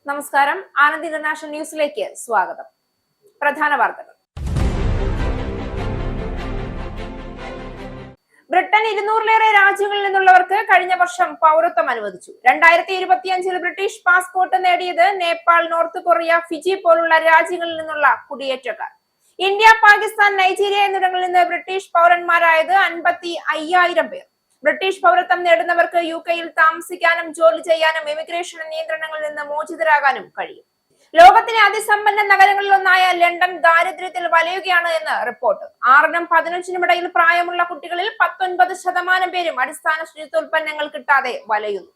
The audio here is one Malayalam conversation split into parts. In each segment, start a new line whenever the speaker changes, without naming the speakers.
നമസ്കാരം. ആനന്ദ് ഇന്റർനാഷണൽ ന്യൂസിലേക്ക് സ്വാഗതം. പ്രധാന വാർത്തകൾ. ബ്രിട്ടൻ 200-ലേറെ രാജ്യങ്ങളിൽ നിന്നുള്ളവർക്ക് കഴിഞ്ഞ വർഷം പൗരത്വം അനുവദിച്ചു. 2025 ബ്രിട്ടീഷ് പാസ്പോർട്ട് നേടിയത് നേപ്പാൾ, നോർത്ത് കൊറിയ, ഫിജി പോലുള്ള രാജ്യങ്ങളിൽ നിന്നുള്ള കുടിയേറ്റക്കാർ. ഇന്ത്യ, പാകിസ്ഥാൻ, നൈജീരിയ എന്നിവിടങ്ങളിൽ നിന്ന് ബ്രിട്ടീഷ് പൗരന്മാരായത് 55,000 പേർ. ബ്രിട്ടീഷ് പൗരത്വം നേടുന്നവർക്ക് യുകെയിൽ താമസിക്കാനും ജോലി ചെയ്യാനും ഇമിഗ്രേഷൻ നിയന്ത്രണങ്ങളിൽ നിന്ന് മോചിതരാകാനും കഴിയും. ലോകത്തിലെ അതിസമ്പന്ന നഗരങ്ങളിലൊന്നായ ലണ്ടൻ ദാരിദ്ര്യത്തിൽ വലയുകയാണ് എന്ന് റിപ്പോർട്ട്. 6-നും 15-നും ഇടയിൽ പ്രായമുള്ള കുട്ടികളിൽ 19% പേരും അടിസ്ഥാന ശുചിത്വോൽപ്പന്നങ്ങൾ കിട്ടാതെ വലയുന്നു.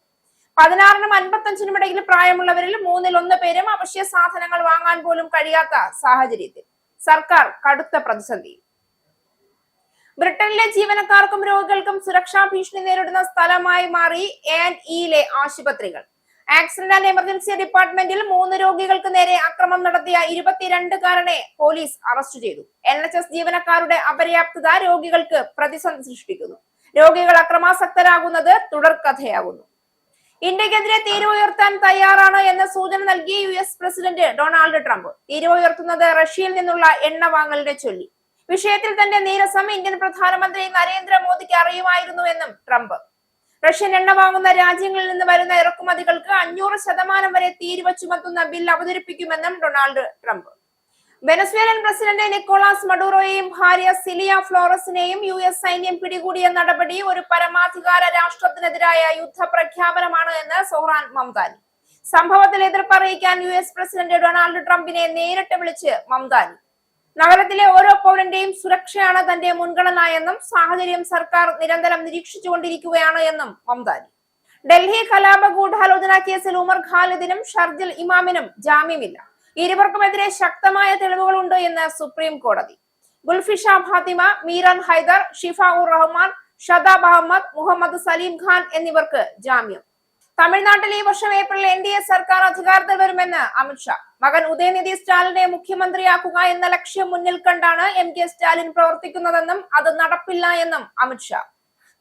16-നും 55-നും ഇടയിൽ പ്രായമുള്ളവരിൽ 1/3 പേരും അവശ്യ സാധനങ്ങൾ വാങ്ങാൻ പോലും കഴിയാത്ത സാഹചര്യത്തിൽ സർക്കാർ കടുത്ത പ്രതിസന്ധി. ബ്രിട്ടനിലെ ജീവനക്കാർക്കും രോഗികൾക്കും സുരക്ഷാ ഭീഷണി നേരിടുന്ന സ്ഥലമായി മാറി A&Eയിലെ ആശുപത്രികൾ. ആക്സിഡന്റ് ആൻഡ് എമർജൻസി ഡിപ്പാർട്ട്മെന്റിൽ 3 രോഗികൾക്ക് നേരെ അക്രമം നടത്തിയ 22-കാരനെ പോലീസ് അറസ്റ്റ് ചെയ്തു. NHS ജീവനക്കാരുടെ അപര്യാപ്തത രോഗികൾക്ക് പ്രതിസന്ധി സൃഷ്ടിക്കുന്നു. രോഗികൾ അക്രമാസക്തരാകുന്നത് തുടർക്കഥയാകുന്നു. ഇന്ത്യക്കെതിരെ തീരുവ ഉയർത്താൻ തയ്യാറാണ് എന്ന സൂചന നൽകി US പ്രസിഡന്റ് ഡൊണാൾഡ് ട്രംപ്. തീരുവ ഉയർത്തുന്നത് റഷ്യയിൽ നിന്നുള്ള എണ്ണ വാങ്ങലിനെ ചൊല്ലി. വിഷയത്തിൽ തന്റെ നീരസം ഇന്ത്യൻ പ്രധാനമന്ത്രി നരേന്ദ്രമോദിക്ക് അറിയുമായിരുന്നുവെന്നും ട്രംപ്. റഷ്യൻ എണ്ണ വാങ്ങുന്ന രാജ്യങ്ങളിൽ നിന്ന് വരുന്ന ഇറക്കുമതികൾക്ക് 500% വരെ തീരുവ ചുമത്തുന്ന ബിൽ അവതരിപ്പിക്കുമെന്നും Donald Trump. Venezuelan president Nicolas മഡൂറോയെയും ഭാര്യ സിലിയ ഫ്ലോറസിനെയും US സൈന്യം പിടികൂടിയ നടപടി ഒരു പരമാധികാര രാഷ്ട്രത്തിനെതിരായ യുദ്ധപ്രഖ്യാപനമാണ് എന്ന് സോഹ്റാൻ മംദാനി. സംഭവത്തിൽ എതിർപ്പറിയിക്കാൻ US പ്രസിഡന്റ് ഡൊണാൾഡ് ട്രംപിനെ നേരിട്ട് വിളിച്ച് മംദാനി. നഗരത്തിലെ ഓരോ പൗരന്റെയും സുരക്ഷയാണ് തന്റെ മുൻഗണന എന്നും സാഹചര്യം സർക്കാർ നിരന്തരം നിരീക്ഷിച്ചുകൊണ്ടിരിക്കുകയാണ് എന്നും മംദാനി. ഡൽഹി കലാപ ഗൂഢാലോചന കേസിൽ ഉമർ ഖാലിദിനും ഷർജിൽ ഇമാമിനും ജാമ്യമില്ല. ഇരുവർക്കുമെതിരെ ശക്തമായ തെളിവുകളുണ്ട് എന്ന് സുപ്രീം കോടതി. ഗുൽഫിഷ ഫാത്തിമ, മീരാൻ ഹൈദർ, ഷിഫ ഉർ റഹ്മാൻ, ഷദാബ് അഹമ്മദ്, മുഹമ്മദ് സലീം ഖാൻ എന്നിവർക്ക് ജാമ്യം. തമിഴ്നാട്ടിൽ ഈ വർഷം ഏപ്രിൽ NDA സർക്കാർ അധികാരത്തിൽ വരുമെന്ന് അമിത്ഷാ. മകൻ ഉദയനിധി സ്റ്റാലിനെ മുഖ്യമന്ത്രിയാക്കുക എന്ന ലക്ഷ്യം മുന്നിൽ കണ്ടാണ് MK സ്റ്റാലിൻ പ്രവർത്തിക്കുന്നതെന്നും അത് നടപ്പില്ല എന്നും അമിത്ഷാ.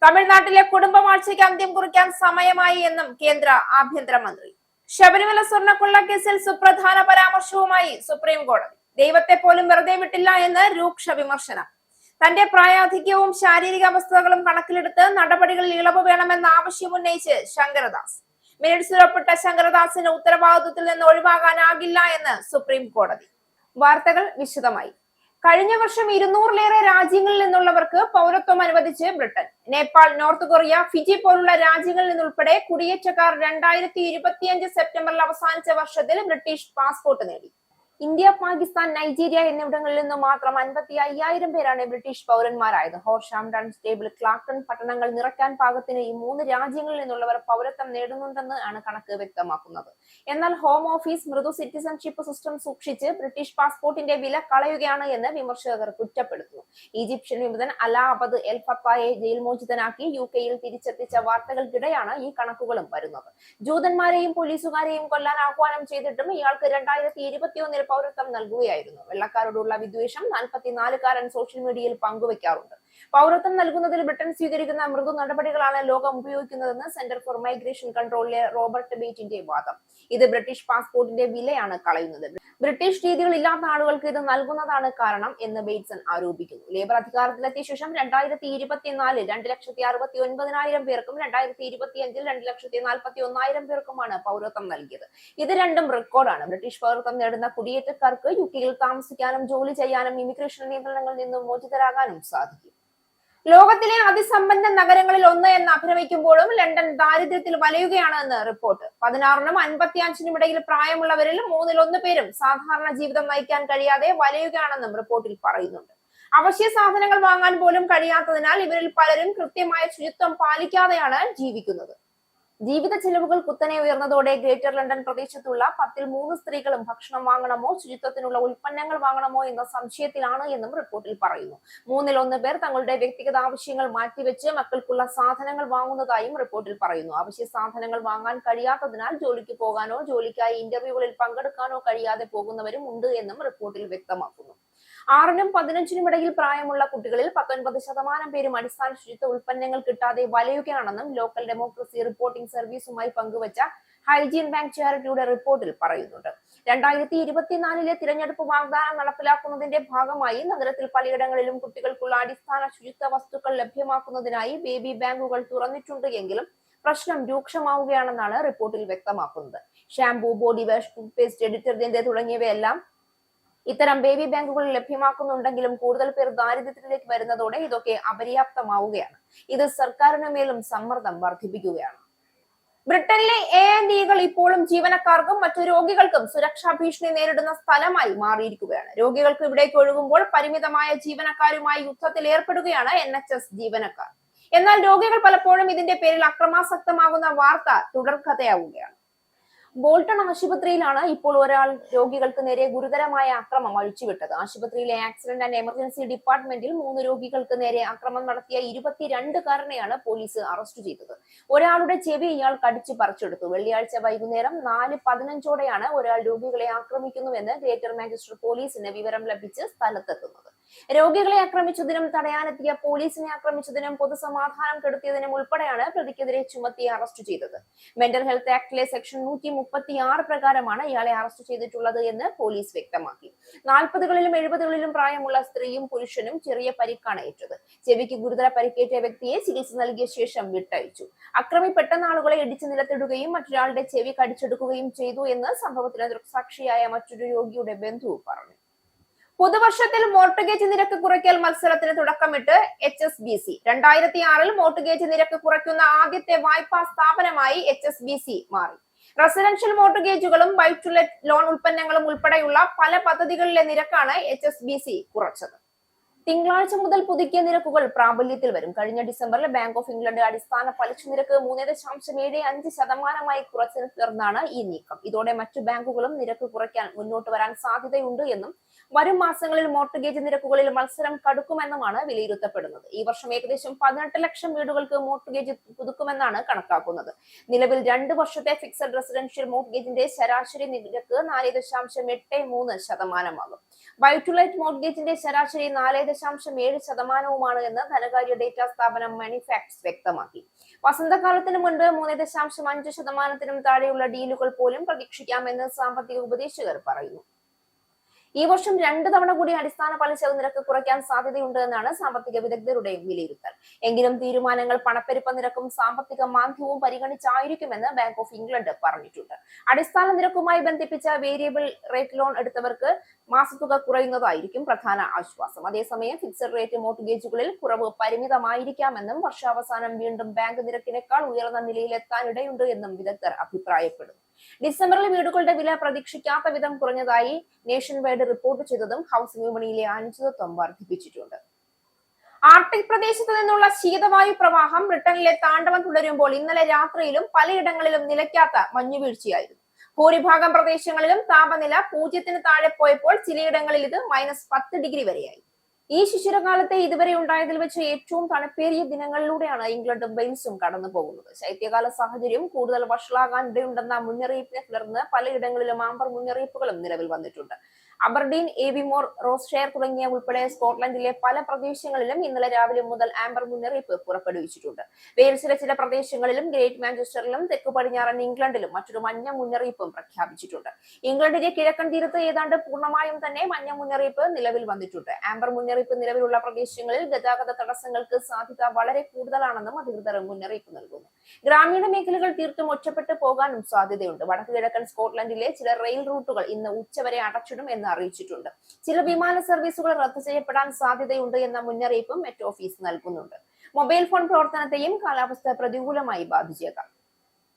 തമിഴ്നാട്ടിലെ കുടുംബവാഴ്ചയ്ക്ക് അന്ത്യം കുറിക്കാൻ സമയമായി എന്നും കേന്ദ്ര ആഭ്യന്തരമന്ത്രി. ശബരിമല സ്വർണ്ണക്കൊള്ളക്കേസിൽ സുപ്രധാന പരാമർശവുമായി സുപ്രീം കോടതി. ദൈവത്തെ പോലും വെറുതെ വിട്ടില്ല എന്ന് രൂക്ഷ വിമർശനം. തന്റെ പ്രായാധിക്യവും ശാരീരിക അവസ്ഥകളും കണക്കിലെടുത്ത് നടപടികളിൽ ഇളവ് വേണമെന്ന ആവശ്യം ഉന്നയിച്ച് ശങ്കരദാസ്. മിനിറ്റ്സിൽ ഒപ്പിട്ട ശങ്കരദാസിന് ഉത്തരവാദിത്വത്തിൽ നിന്ന് ഒഴിവാകാനാകില്ല എന്ന് സുപ്രീം കോടതി. വാർത്തകൾ വിശദമായി. കഴിഞ്ഞ വർഷം 200-ലേറെ രാജ്യങ്ങളിൽ നിന്നുള്ളവർക്ക് പൗരത്വം അനുവദിച്ച് Britain. Nepal, north Korea, Fiji പോലുള്ള രാജ്യങ്ങളിൽ നിന്നുൾപ്പെടെ കുടിയേറ്റക്കാർ 2025 സെപ്റ്റംബറിൽ അവസാനിച്ച വർഷത്തിൽ ബ്രിട്ടീഷ് പാസ്പോർട്ട് നേടി. ഇന്ത്യ, പാകിസ്ഥാൻ, നൈജീരിയ എന്നിവിടങ്ങളിൽ നിന്ന് മാത്രം 55,000 പേരാണ് ബ്രിട്ടീഷ് പൗരന്മാരായത്. ഹോർഷാം, ഡൺസ്റ്റേബിൾ, ക്ലാക്ടൺ പട്ടണങ്ങൾ നിറയ്ക്കാൻ പാകത്തിന് ഈ 3 രാജ്യങ്ങളിൽ നിന്നുള്ളവർ പൗരത്വം നേടുന്നുണ്ടെന്ന് ആണ് കണക്ക് വ്യക്തമാക്കുന്നത്. എന്നാൽ ഹോം ഓഫീസ് മൃദു സിറ്റിസൺഷിപ്പ് സിസ്റ്റം സൂക്ഷിച്ച് ബ്രിട്ടീഷ് പാസ്പോർട്ടിന്റെ വില കളയുകയാണ് എന്ന് വിമർശകർ കുറ്റപ്പെടുത്തുന്നു. ഈജിപ്ഷ്യൻ വിമതൻ അലാ അബദ് എൽ ഫത്തായെ ജയിൽ മോചിതനാക്കി യുകെയിൽ തിരിച്ചെത്തിച്ച വാർത്തകൾക്കിടെയാണ് ഈ കണക്കുകളും വരുന്നത്. ജൂതന്മാരെയും പോലീസുകാരെയും കൊല്ലാൻ ആഹ്വാനം ചെയ്തിട്ടും ഇയാൾക്ക് 2021 പൗരത്വം നൽകുകയായിരുന്നു. വെള്ളക്കാരോടുള്ള വിദ്വേഷം 44-കാരൻ സോഷ്യൽ മീഡിയയിൽ പങ്കുവെക്കാറുണ്ട്. പൗരത്വം നൽകുന്നതിൽ ബ്രിട്ടൻ സ്വീകരിക്കുന്ന മൃദു നടപടികളാണ് ലോകം ഉപയോഗിക്കുന്നതെന്ന് സെന്റർ ഫോർ മൈഗ്രേഷൻ കൺട്രോളിലെ റോബർട്ട് ബേറ്റിന്റെ വാദം. ഇത് ബ്രിട്ടീഷ് പാസ്പോർട്ടിന്റെ വിലയാണ് കളയുന്നത്. ബ്രിട്ടീഷ് രീതികൾ ഇല്ലാത്ത ആളുകൾക്ക് ഇത് നൽകുന്നതാണ് കാരണം എന്ന് ബേറ്റ്സൺ ആരോപിക്കുന്നു. ലേബർ അധികാരത്തിലെത്തിയ ശേഷം 2024 2,69,000 പേർക്കും 2025 2,41,000 പേർക്കുമാണ് പൗരത്വം നൽകിയത്. ഇത് രണ്ടും റെക്കോർഡാണ്. ബ്രിട്ടീഷ് പൗരത്വം നേടുന്ന കുടിയേറ്റക്കാർക്ക് യുകെയിൽ താമസിക്കാനും ജോലി ചെയ്യാനും ഇമിഗ്രേഷൻ നിയന്ത്രണങ്ങളിൽ നിന്നും മോചിതരാകാനും സാധിക്കും. ലോകത്തിലെ അതിസമ്പന്ന നഗരങ്ങളിൽ ഒന്ന് എന്ന് അഭിനയിക്കുമ്പോഴും ലണ്ടൻ ദാരിദ്ര്യത്തിൽ വലയുകയാണ് എന്ന് റിപ്പോർട്ട്. 16-നും 55-നും ഇടയിൽ പ്രായമുള്ളവരിൽ 1/3 പേരും സാധാരണ ജീവിതം നയിക്കാൻ കഴിയാതെ വലയുകയാണെന്നും റിപ്പോർട്ടിൽ പറയുന്നുണ്ട്. അവശ്യ സാധനങ്ങൾ വാങ്ങാൻ പോലും കഴിയാത്തതിനാൽ ഇവരിൽ പലരും കൃത്യമായ ശുചിത്വം പാലിക്കാതെയാണ് ജീവിക്കുന്നത്. ജീവിത ചെലവുകൾ കുത്തനെ ഉയർന്നതോടെ ഗ്രേറ്റർ ലണ്ടൻ പ്രദേശത്തുള്ള 10-ൽ 3 സ്ത്രീകളും ഭക്ഷണം വാങ്ങണമോ ശുചിത്വത്തിനുള്ള ഉൽപ്പന്നങ്ങൾ വാങ്ങണമോ എന്ന സംശയത്തിലാണ് എന്നും റിപ്പോർട്ടിൽ പറയുന്നു. 1/3 പേർ തങ്ങളുടെ വ്യക്തിഗത ആവശ്യങ്ങൾ മാറ്റിവെച്ച് മക്കൾക്കുള്ള സാധനങ്ങൾ വാങ്ങുന്നതായും റിപ്പോർട്ടിൽ പറയുന്നു. അവശ്യ സാധനങ്ങൾ വാങ്ങാൻ കഴിയാത്തതിനാൽ ജോലിക്ക് പോകാനോ ജോലിക്കായി ഇന്റർവ്യൂകളിൽ പങ്കെടുക്കാനോ കഴിയാതെ പോകുന്നവരും ഉണ്ട് എന്നും റിപ്പോർട്ടിൽ വ്യക്തമാക്കുന്നു. 6-നും 15-നും ഇടയിൽ പ്രായമുള്ള കുട്ടികളിൽ 19% പേരും അടിസ്ഥാന ശുചിത്വ ഉൽപ്പന്നങ്ങൾ കിട്ടാതെ വലയുകയാണെന്നും ലോക്കൽ ഡെമോക്രസി റിപ്പോർട്ടിംഗ് സർവീസുമായി പങ്കുവച്ച ഹൈജീൻ ബാങ്ക് ചാരിറ്റിയുടെ റിപ്പോർട്ടിൽ പറയുന്നുണ്ട്. 2024 തിരഞ്ഞെടുപ്പ് വാഗ്ദാനം നടപ്പിലാക്കുന്നതിന്റെ ഭാഗമായി നഗരത്തിൽ പലയിടങ്ങളിലും കുട്ടികൾക്കുള്ള അടിസ്ഥാന ശുചിത്വ വസ്തുക്കൾ ലഭ്യമാക്കുന്നതിനായി ബേബി ബാങ്കുകൾ തുറന്നിട്ടുണ്ട് എങ്കിലും പ്രശ്നം രൂക്ഷമാവുകയാണെന്നാണ് റിപ്പോർട്ടിൽ വ്യക്തമാക്കുന്നത്. Shampoo, body wash, toothpaste, detergent തുടങ്ങിയവയെല്ലാം ഇത്തരം ബേബി ബാങ്കുകൾ ലഭ്യമാക്കുന്നുണ്ടെങ്കിലും കൂടുതൽ പേർ ദാരിദ്ര്യത്തിലേക്ക് വരുന്നതോടെ ഇതൊക്കെ അപര്യാപ്തമാവുകയാണ്. ഇത് സർക്കാരിന് മേലും സമ്മർദ്ദം വർദ്ധിപ്പിക്കുകയാണ്. ബ്രിട്ടനിലെ A&Eകൾ ഇപ്പോഴും ജീവനക്കാർക്കും മറ്റു രോഗികൾക്കും സുരക്ഷാ ഭീഷണി നേരിടുന്ന സ്ഥലമായി മാറിയിരിക്കുകയാണ്. രോഗികൾക്ക് ഇവിടേക്ക് ഒഴുകുമ്പോൾ പരിമിതമായ ജീവനക്കാരുമായി യുദ്ധത്തിൽ ഏർപ്പെടുകയാണ് NHS ജീവനക്കാർ. എന്നാൽ രോഗികൾ പലപ്പോഴും ഇതിന്റെ പേരിൽ അക്രമാസക്തമാകുന്ന വാർത്ത തുടർക്കഥയാവുകയാണ്. ബോൾട്ടൺ ആശുപത്രിയിലാണ് ഇപ്പോൾ ഒരാൾ രോഗികൾക്ക് നേരെ ഗുരുതരമായ അക്രമം അഴിച്ചുവിട്ടത്. ആശുപത്രിയിലെ ആക്സിഡന്റ് ആൻഡ് എമർജൻസി ഡിപ്പാർട്ട്മെന്റിൽ 3 രോഗികൾക്ക് നേരെ അക്രമം നടത്തിയ 22കാരനെയാണ് പോലീസ് അറസ്റ്റ് ചെയ്തത്. ഒരാളുടെ ചെവി ഇയാൾ കടിച്ചു പറിച്ചെടുത്തു. വെള്ളിയാഴ്ച വൈകുന്നേരം 4:15ഓടെയാണ് ഒരാൾ രോഗികളെ ആക്രമിക്കുന്നുവെന്ന് ഗ്രേറ്റർ മാഞ്ചസ്റ്റർ പോലീസിന് വിവരം ലഭിച്ച് സ്ഥലത്തെത്തുന്നത്. രോഗികളെ ആക്രമിച്ചതിനും തടയാനെത്തിയ പോലീസിനെ ആക്രമിച്ചതിനും പൊതുസമാധാനം കെടുത്തിയതിനും ഉൾപ്പെടെയാണ് പ്രതിക്കെതിരെ ചുമത്തി അറസ്റ്റ് ചെയ്തത്. മെന്റൽ ഹെൽത്ത് ആക്ടിലെ സെക്ഷൻ 136 പ്രകാരമാണ് ഇയാളെ അറസ്റ്റ് ചെയ്തിട്ടുള്ളത് എന്ന് പോലീസ് വ്യക്തമാക്കി. 40കളിലും 70കളിലും പ്രായമുള്ള സ്ത്രീയും പുരുഷനും ചെറിയ പരിക്കാണ് ഏറ്റത്. ചെവിക്ക് ഗുരുതര പരിക്കേറ്റ വ്യക്തിയെ ചികിത്സ നൽകിയ ശേഷം വിട്ടയച്ചു. അക്രമി പെട്ടെന്ന് ആളുകളെ ഇടിച്ചു നിലത്തിടുകയും മറ്റൊരാളുടെ ചെവി കടിച്ചെടുക്കുകയും ചെയ്തു എന്ന് സംഭവത്തിന് ദൃക്സാക്ഷിയായ മറ്റൊരു രോഗിയുടെ ബന്ധു പറഞ്ഞു. പുതുവർഷത്തിൽ മോർട്ട്ഗേജ് നിരക്ക് കുറയ്ക്കൽ മത്സരത്തിന് തുടക്കമിട്ട് HSBC. 2006-ൽ മോർട്ട്ഗേജ് നിരക്ക് കുറയ്ക്കുന്ന ആദ്യത്തെ വായ്പാ സ്ഥാപനമായി HSBC മാറി. റെസിഡൻഷ്യൽ മോർട്ട്ഗേജുകളും ബൈ ടു ലെറ്റ് ലോൺ ഉൽപ്പന്നങ്ങളും ഉൾപ്പെടെയുള്ള പല പദ്ധതികളിലെ നിരക്കാണ് HSBC കുറച്ചത്. തിങ്കളാഴ്ച മുതൽ പുതുക്കിയ നിരക്കുകൾ പ്രാബല്യത്തിൽ വരും. കഴിഞ്ഞ ഡിസംബറിൽ ബാങ്ക് ഓഫ് ഇംഗ്ലണ്ട് അടിസ്ഥാന പലിശ നിരക്ക് 3.75% കുറച്ചതിനെ തുടർന്നാണ് ഈ നീക്കം. ഇതോടെ മറ്റു ബാങ്കുകളും നിരക്ക് കുറയ്ക്കാൻ മുന്നോട്ട് വരാൻ സാധ്യതയുണ്ട് എന്നും വരും മാസങ്ങളിൽ മോർട്ട്ഗേജ് നിരക്കുകളിൽ മത്സരം കടുക്കുമെന്നുമാണ് വിലയിരുത്തപ്പെടുന്നത്. ഈ വർഷം ഏകദേശം 18 ലക്ഷം വീടുകൾക്ക് മോർട്ട്ഗേജ് പുതുക്കുമെന്നാണ് കണക്കാക്കുന്നത്. നിലവിൽ 2 വർഷത്തെ ഫിക്സഡ് റെസിഡൻഷ്യൽ മോർട്ട്ഗേജിന്റെ ശരാശരി നിരക്ക് 4.83%. ബൈ ടു ലെറ്റ് മോർട്ട്ഗേജിന്റെ ശരാശരി 4.7% എന്ന് ധനകാര്യ ഡേറ്റാ സ്ഥാപനം മണിഫാക്ട്സ് വ്യക്തമാക്കി. വസന്തകാലത്തിന് മുൻപ് 3.5%-നും താഴെയുള്ള ഡീലുകൾ പോലും പ്രതീക്ഷിക്കാമെന്ന് സാമ്പത്തിക ഉപദേശകർ പറയുന്നു. ഈ വർഷം 2 തവണ കൂടി അടിസ്ഥാന പലിശ നിരക്ക് കുറയ്ക്കാൻ സാധ്യതയുണ്ട് എന്നാണ് സാമ്പത്തിക വിദഗ്ധരുടെ വിലയിരുത്തൽ. എങ്കിലും തീരുമാനങ്ങൾ പണപ്പെരുപ്പ നിരക്കും സാമ്പത്തിക മാന്ദ്യവും പരിഗണിച്ചായിരിക്കുമെന്ന് ബാങ്ക് ഓഫ് ഇംഗ്ലണ്ട് പറഞ്ഞിട്ടുണ്ട്. അടിസ്ഥാന നിരക്കുമായി ബന്ധിപ്പിച്ച വേരിയബിൾ റേറ്റ് ലോൺ എടുത്തവർക്ക് മാസത്തുക കുറയുന്നതായിരിക്കും പ്രധാന ആശ്വാസം. അതേസമയം ഫിക്സഡ് റേറ്റ് മോർട്ട്ഗേജുകളിൽ കുറവ് പരിമിതമായിരിക്കാമെന്നും വർഷാവസാനം വീണ്ടും ബാങ്ക് നിരക്കിനേക്കാൾ ഉയർന്ന നിലയിലെത്താനിടയുണ്ട് എന്നും വിദഗ്ധർ അഭിപ്രായപ്പെടുന്നു. ഡിസംബറിൽ വീടുകളുടെ വില പ്രതീക്ഷിക്കാത്ത വിധം കുറഞ്ഞതായി നേഷൻ വൈഡ് റിപ്പോർട്ട് ചെയ്തതും ഹൗസിംഗ് വിപണിയിലെ അനിശ്ചിതത്വം വർദ്ധിപ്പിച്ചിട്ടുണ്ട്. ആർട്ടിക് പ്രദേശത്ത് നിന്നുള്ള ശീതവായു പ്രവാഹം ബ്രിട്ടനിലെ താണ്ഡവം തുടരുമ്പോൾ ഇന്നലെ രാത്രിയിലും പലയിടങ്ങളിലും നിലയ്ക്കാത്ത മഞ്ഞുവീഴ്ചയായിരുന്നു. ഭൂരിഭാഗം പ്രദേശങ്ങളിലും താപനില 0-ന് താഴെ പോയപ്പോൾ ചിലയിടങ്ങളിൽ ഇത് -10 ഡിഗ്രി വരെയായി. ഈ ശിശിരകാലത്തെ ഇതുവരെ ഉണ്ടായതിൽ വെച്ച് ഏറ്റവും തണുപ്പേറിയ ദിനങ്ങളിലൂടെയാണ് ഇംഗ്ലണ്ടും വെയിൽസും കടന്നു പോകുന്നത്. ശൈത്യകാല സാഹചര്യം കൂടുതൽ വഷളാകാൻ ഇടയുണ്ടെന്ന മുന്നറിയിപ്പിനെ തുടർന്ന് പലയിടങ്ങളിലും ആംബർ മുന്നറിയിപ്പുകളും നിലവിൽ വന്നിട്ടുണ്ട്. അബർഡീൻ, ഏവിമോർ, റോസ്ഷെയർ തുടങ്ങിയ ഉൾപ്പെടെ സ്കോട്ട്ലൻഡിലെ പല പ്രദേശങ്ങളിലും ഇന്നലെ രാവിലെ മുതൽ ആംബർ മുന്നറിയിപ്പ് പുറപ്പെടുവിച്ചിട്ടുണ്ട്. വെയിൽസിലെ ചില പ്രദേശങ്ങളിലും ഗ്രേറ്റ് മാഞ്ചസ്റ്ററിലും തെക്കു പടിഞ്ഞാറൻ ഇംഗ്ലണ്ടിലും മറ്റൊരു മഞ്ഞ മുന്നറിയിപ്പും പ്രഖ്യാപിച്ചിട്ടുണ്ട്. ഇംഗ്ലണ്ടിന്റെ കിഴക്കൻ തീരത്ത് ഏതാണ്ട് പൂർണ്ണമായും തന്നെ മഞ്ഞ മുന്നറിയിപ്പ് നിലവിൽ വന്നിട്ടുണ്ട്. ആംബർ മുന്നറിയിപ്പ് നിലവിലുള്ള പ്രദേശങ്ങളിൽ ഗതാഗത തടസ്സങ്ങൾക്ക് സാധ്യത വളരെ കൂടുതലാണെന്നും അധികൃതർ മുന്നറിയിപ്പ് നൽകുന്നു. ഗ്രാമീണ മേഖലകൾ തീർത്തും ഒറ്റപ്പെട്ടു പോകാനും സാധ്യതയുണ്ട്. വടക്കു കിഴക്കൻ സ്കോട്ട്ലൻഡിലെ ചില റെയിൽ റൂട്ടുകൾ ഇന്ന് ഉച്ചവരെ അടച്ചിടും എന്ന് അറിയിച്ചിട്ടുണ്ട്. ചില വിമാന സർവീസുകൾ റദ്ദു ചെയ്യപ്പെടാൻ സാധ്യതയുണ്ട് എന്ന മുന്നറിയിപ്പും മെറ്റ് ഓഫീസ് നൽകുന്നുണ്ട്. മൊബൈൽ ഫോൺ പ്രവർത്തനത്തെയും കാലാവസ്ഥ പ്രതികൂലമായി ബാധിച്ചേക്കാം.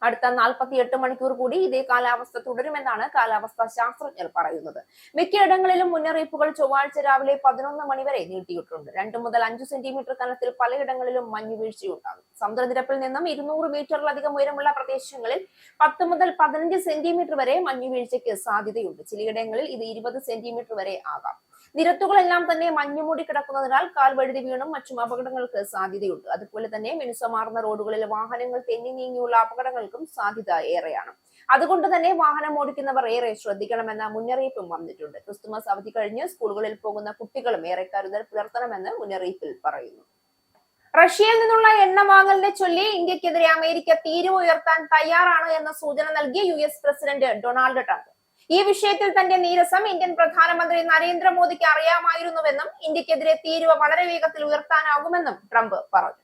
അടുത്ത 48 മണിക്കൂർ കൂടി ഇതേ കാലാവസ്ഥ തുടരുമെന്നാണ് കാലാവസ്ഥാ ശാസ്ത്രജ്ഞർ പറയുന്നത്. മിക്കയിടങ്ങളിലും മുന്നറിയിപ്പുകൾ ചൊവ്വാഴ്ച രാവിലെ 11 മണി വരെ നീട്ടിയിട്ടുണ്ട്. 2 മുതൽ 5 സെന്റിമീറ്റർ കനത്തിൽ പലയിടങ്ങളിലും മഞ്ഞുവീഴ്ചയുണ്ടാകും. സമുദ്രനിരപ്പിൽ നിന്നും 200 മീറ്ററിലധികം ഉയരമുള്ള പ്രദേശങ്ങളിൽ 10 മുതൽ 15 സെന്റിമീറ്റർ വരെ മഞ്ഞുവീഴ്ചയ്ക്ക് സാധ്യതയുണ്ട്. ചിലയിടങ്ങളിൽ ഇത് 20 സെന്റിമീറ്റർ വരെ ആകാം. നിരത്തുകളെല്ലാം തന്നെ മഞ്ഞുമൂടി കിടക്കുന്നതിനാൽ കാൽവഴുതി വീണും മറ്റും അപകടങ്ങൾക്ക് സാധ്യതയുണ്ട്. അതുപോലെ തന്നെ മിനുസമാർന്ന റോഡുകളിൽ വാഹനങ്ങൾ തെന്നി നീങ്ങിയുള്ള അപകടങ്ങൾക്കും സാധ്യത ഏറെയാണ്. അതുകൊണ്ട് തന്നെ വാഹനം ഓടിക്കുന്നവർ ഏറെ ശ്രദ്ധിക്കണമെന്ന മുന്നറിയിപ്പും വന്നിട്ടുണ്ട്. ക്രിസ്തുമസ് അവധി കഴിഞ്ഞ് സ്കൂളുകളിൽ പോകുന്ന കുട്ടികളും ഏറെ കരുതൽ പുലർത്തണമെന്ന് മുന്നറിയിപ്പിൽ പറയുന്നു. റഷ്യയിൽ നിന്നുള്ള എണ്ണ വാങ്ങലിനെ ചൊല്ലി ഇന്ത്യക്കെതിരെ അമേരിക്ക തീരുവ ഉയർത്താൻ തയ്യാറാണ് എന്ന സൂചന നൽകിയ US പ്രസിഡന്റ് ഡൊണാൾഡ് ട്രംപ്. ഈ വിഷയത്തിൽ തന്റെ നീരസം ഇന്ത്യൻ പ്രധാനമന്ത്രി നരേന്ദ്രമോദിക്ക് അറിയാമായിരുന്നുവെന്നും ഇന്ത്യക്കെതിരെ തീരുവ വളരെ വേഗത്തിൽ ഉയർത്താനാകുമെന്നും ട്രംപ് പറഞ്ഞു.